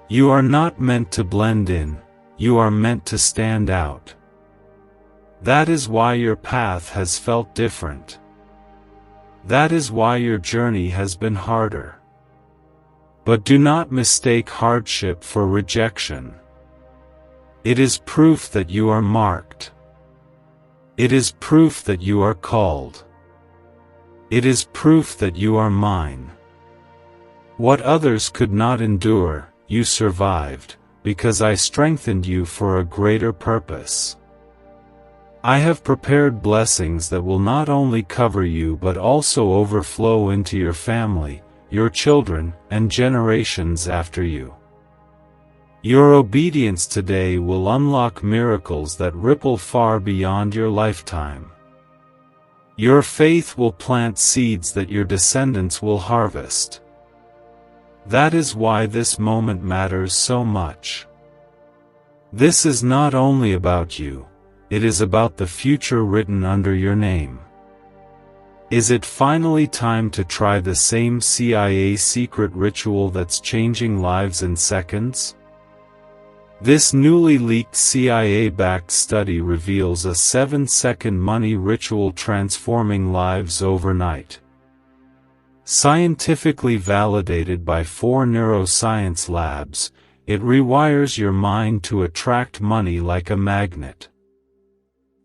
You are not meant to blend in, you are meant to stand out. That is why your path has felt different. That is why your journey has been harder. But do not mistake hardship for rejection. It is proof that you are marked. It is proof that you are called. It is proof that you are mine. What others could not endure, you survived, because I strengthened you for a greater purpose. I have prepared blessings that will not only cover you but also overflow into your family, your children, and generations after you. Your obedience today will unlock miracles that ripple far beyond your lifetime. Your faith will plant seeds that your descendants will harvest. That is why this moment matters so much. This is not only about you, it is about the future written under your name. Is it finally time to try the same CIA secret ritual that's changing lives in seconds? This newly leaked CIA-backed study reveals a 7-second money ritual transforming lives overnight. Scientifically validated by 4 neuroscience labs, it rewires your mind to attract money like a magnet.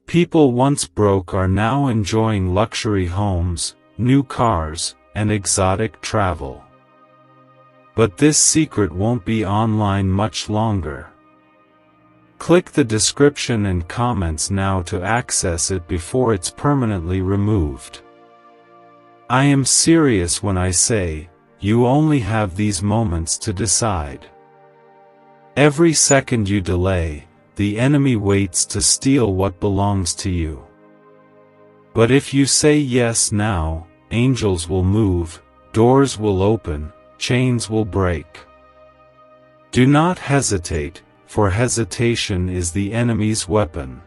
People once broke are now enjoying luxury homes, new cars, and exotic travel. But this secret won't be online much longer. Click the description and comments now to access it before it's permanently removed. I am serious when I say, you only have these moments to decide. Every second you delay, the enemy waits to steal what belongs to you. But if you say yes now, angels will move, doors will open, chains will break. Do not hesitate, for hesitation is the enemy's weapon.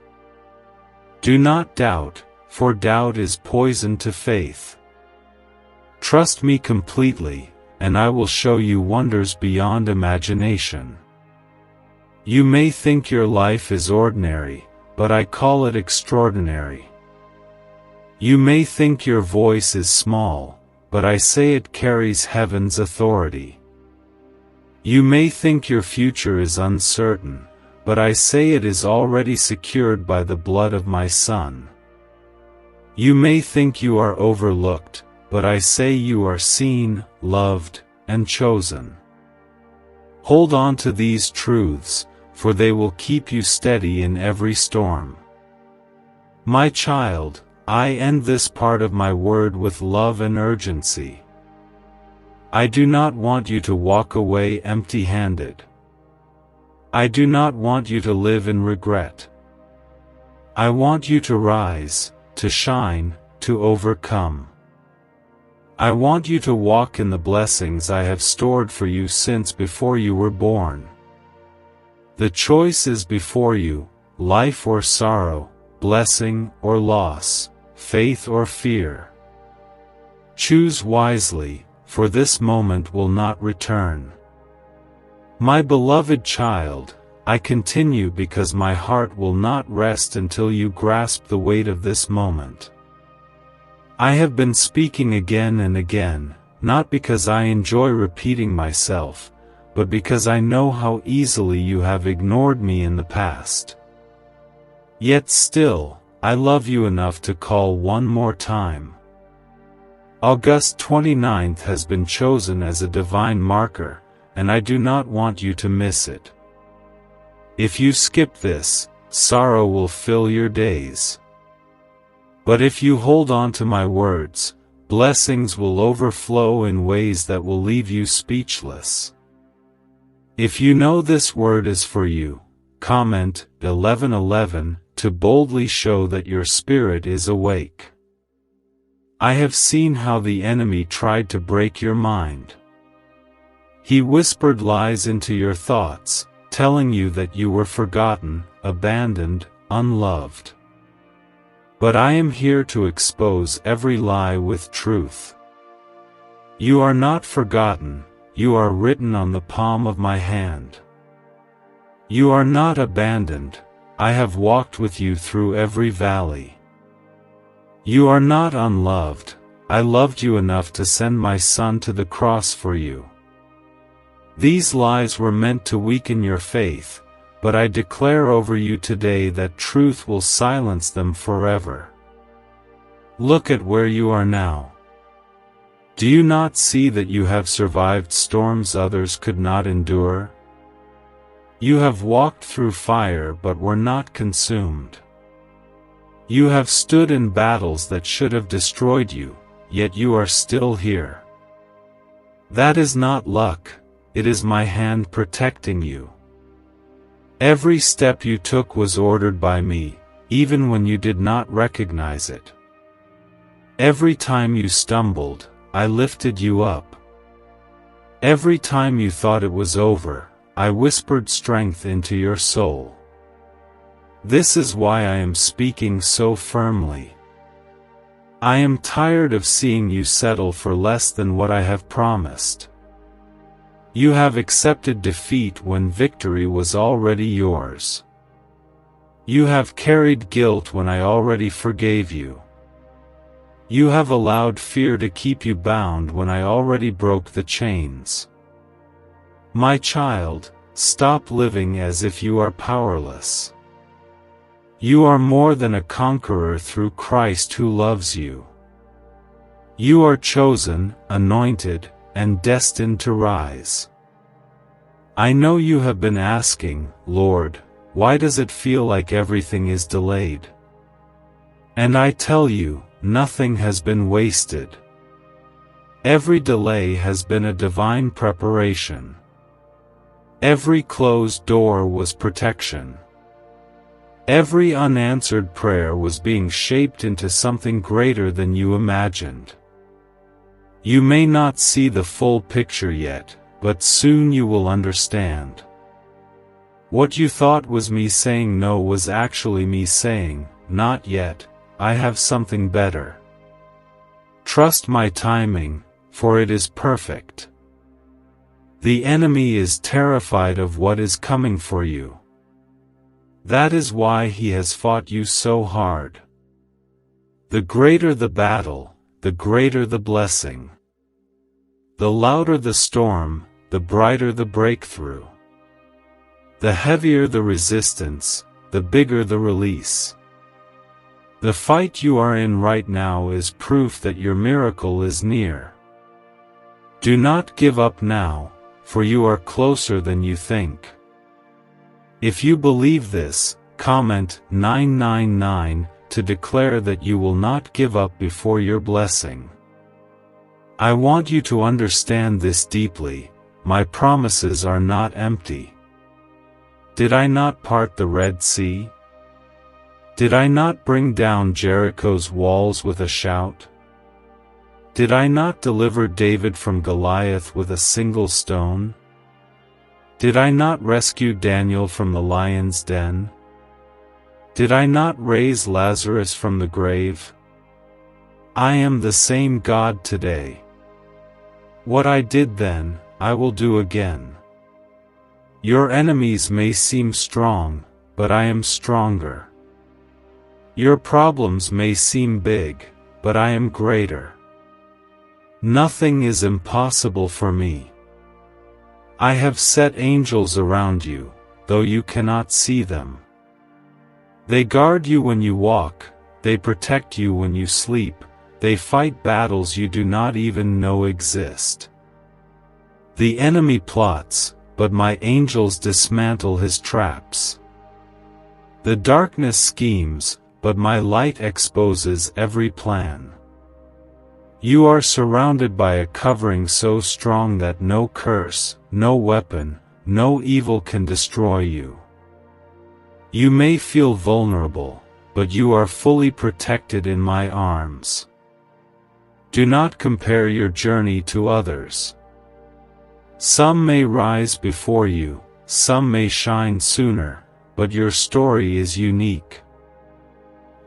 Do not doubt, for doubt is poison to faith. Trust me completely, and I will show you wonders beyond imagination. You may think your life is ordinary, but I call it extraordinary. You may think your voice is small, but I say it carries heaven's authority. You may think your future is uncertain, but I say it is already secured by the blood of my Son. You may think you are overlooked, but I say you are seen, loved, and chosen. Hold on to these truths, for they will keep you steady in every storm. My child, I end this part of my word with love and urgency. I do not want you to walk away empty-handed. I do not want you to live in regret. I want you to rise, to shine, to overcome. I want you to walk in the blessings I have stored for you since before you were born. The choice is before you, life or sorrow, blessing or loss, faith or fear. Choose wisely, for this moment will not return. My beloved child, I continue because my heart will not rest until you grasp the weight of this moment. I have been speaking again and again, not because I enjoy repeating myself, but because I know how easily you have ignored me in the past. Yet still, I love you enough to call one more time. August 29th has been chosen as a divine marker, and I do not want you to miss it. If you skip this, sorrow will fill your days. But if you hold on to my words, blessings will overflow in ways that will leave you speechless. If you know this word is for you, comment 1111 to boldly show that your spirit is awake. I have seen how the enemy tried to break your mind. He whispered lies into your thoughts, telling you that you were forgotten, abandoned, unloved. But I am here to expose every lie with truth. You are not forgotten, you are written on the palm of my hand. You are not abandoned, I have walked with you through every valley. You are not unloved, I loved you enough to send my Son to the cross for you. These lies were meant to weaken your faith, but I declare over you today that truth will silence them forever. Look at where you are now. Do you not see that you have survived storms others could not endure? You have walked through fire but were not consumed. You have stood in battles that should have destroyed you, yet you are still here. That is not luck, it is my hand protecting you. Every step you took was ordered by me, even when you did not recognize it. Every time you stumbled, I lifted you up. Every time you thought it was over, I whispered strength into your soul. This is why I am speaking so firmly. I am tired of seeing you settle for less than what I have promised. You have accepted defeat when victory was already yours. You have carried guilt when I already forgave you. You have allowed fear to keep you bound when I already broke the chains. My child, stop living as if you are powerless. You are more than a conqueror through Christ who loves you. You are chosen, anointed, and destined to rise. I know you have been asking, Lord, why does it feel like everything is delayed? And I tell you, nothing has been wasted. Every delay has been a divine preparation. Every closed door was protection. Every unanswered prayer was being shaped into something greater than you imagined. You may not see the full picture yet, but soon you will understand. What you thought was me saying no was actually me saying, not yet, I have something better. Trust my timing, for it is perfect. The enemy is terrified of what is coming for you. That is why he has fought you so hard. The greater the battle, the greater the blessing. The louder the storm, the brighter the breakthrough. The heavier the resistance, the bigger the release. The fight you are in right now is proof that your miracle is near. Do not give up now, for you are closer than you think. If you believe this, comment 999 to declare that you will not give up before your blessing. I want you to understand this deeply. My promises are not empty. Did I not part the Red Sea? Did I not bring down Jericho's walls with a shout? Did I not deliver David from Goliath with a single stone? Did I not rescue Daniel from the lion's den? Did I not raise Lazarus from the grave? I am the same God today. What I did then, I will do again. Your enemies may seem strong, but I am stronger. Your problems may seem big, but I am greater. Nothing is impossible for me. I have set angels around you, though you cannot see them. They guard you when you walk, they protect you when you sleep, they fight battles you do not even know exist. The enemy plots, but my angels dismantle his traps. The darkness schemes, but my light exposes every plan. You are surrounded by a covering so strong that no curse, no weapon, no evil can destroy you. You may feel vulnerable, but you are fully protected in my arms. Do not compare your journey to others. Some may rise before you, some may shine sooner, but your story is unique.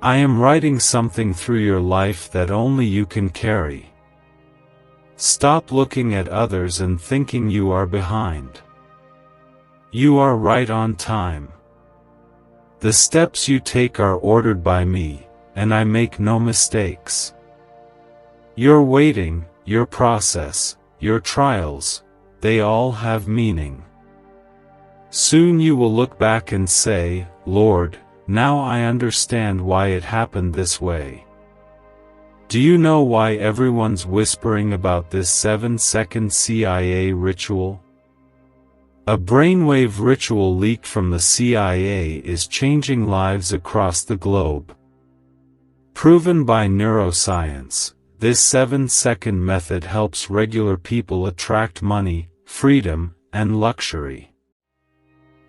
I am writing something through your life that only you can carry. Stop looking at others and thinking you are behind. You are right on time. The steps you take are ordered by me, and I make no mistakes. Your waiting, your process, your trials, they all have meaning. Soon you will look back and say, Lord, now I understand why it happened this way. Do you know why everyone's whispering about this 7-second CIA ritual? A brainwave ritual leaked from the CIA is changing lives across the globe. Proven by neuroscience, this 7-second method helps regular people attract money, freedom, and luxury.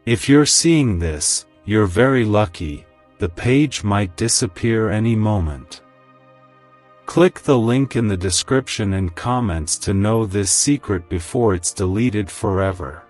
If you're seeing this, you're very lucky. The page might disappear any moment. Click the link in the description and comments to know this secret before it's deleted forever.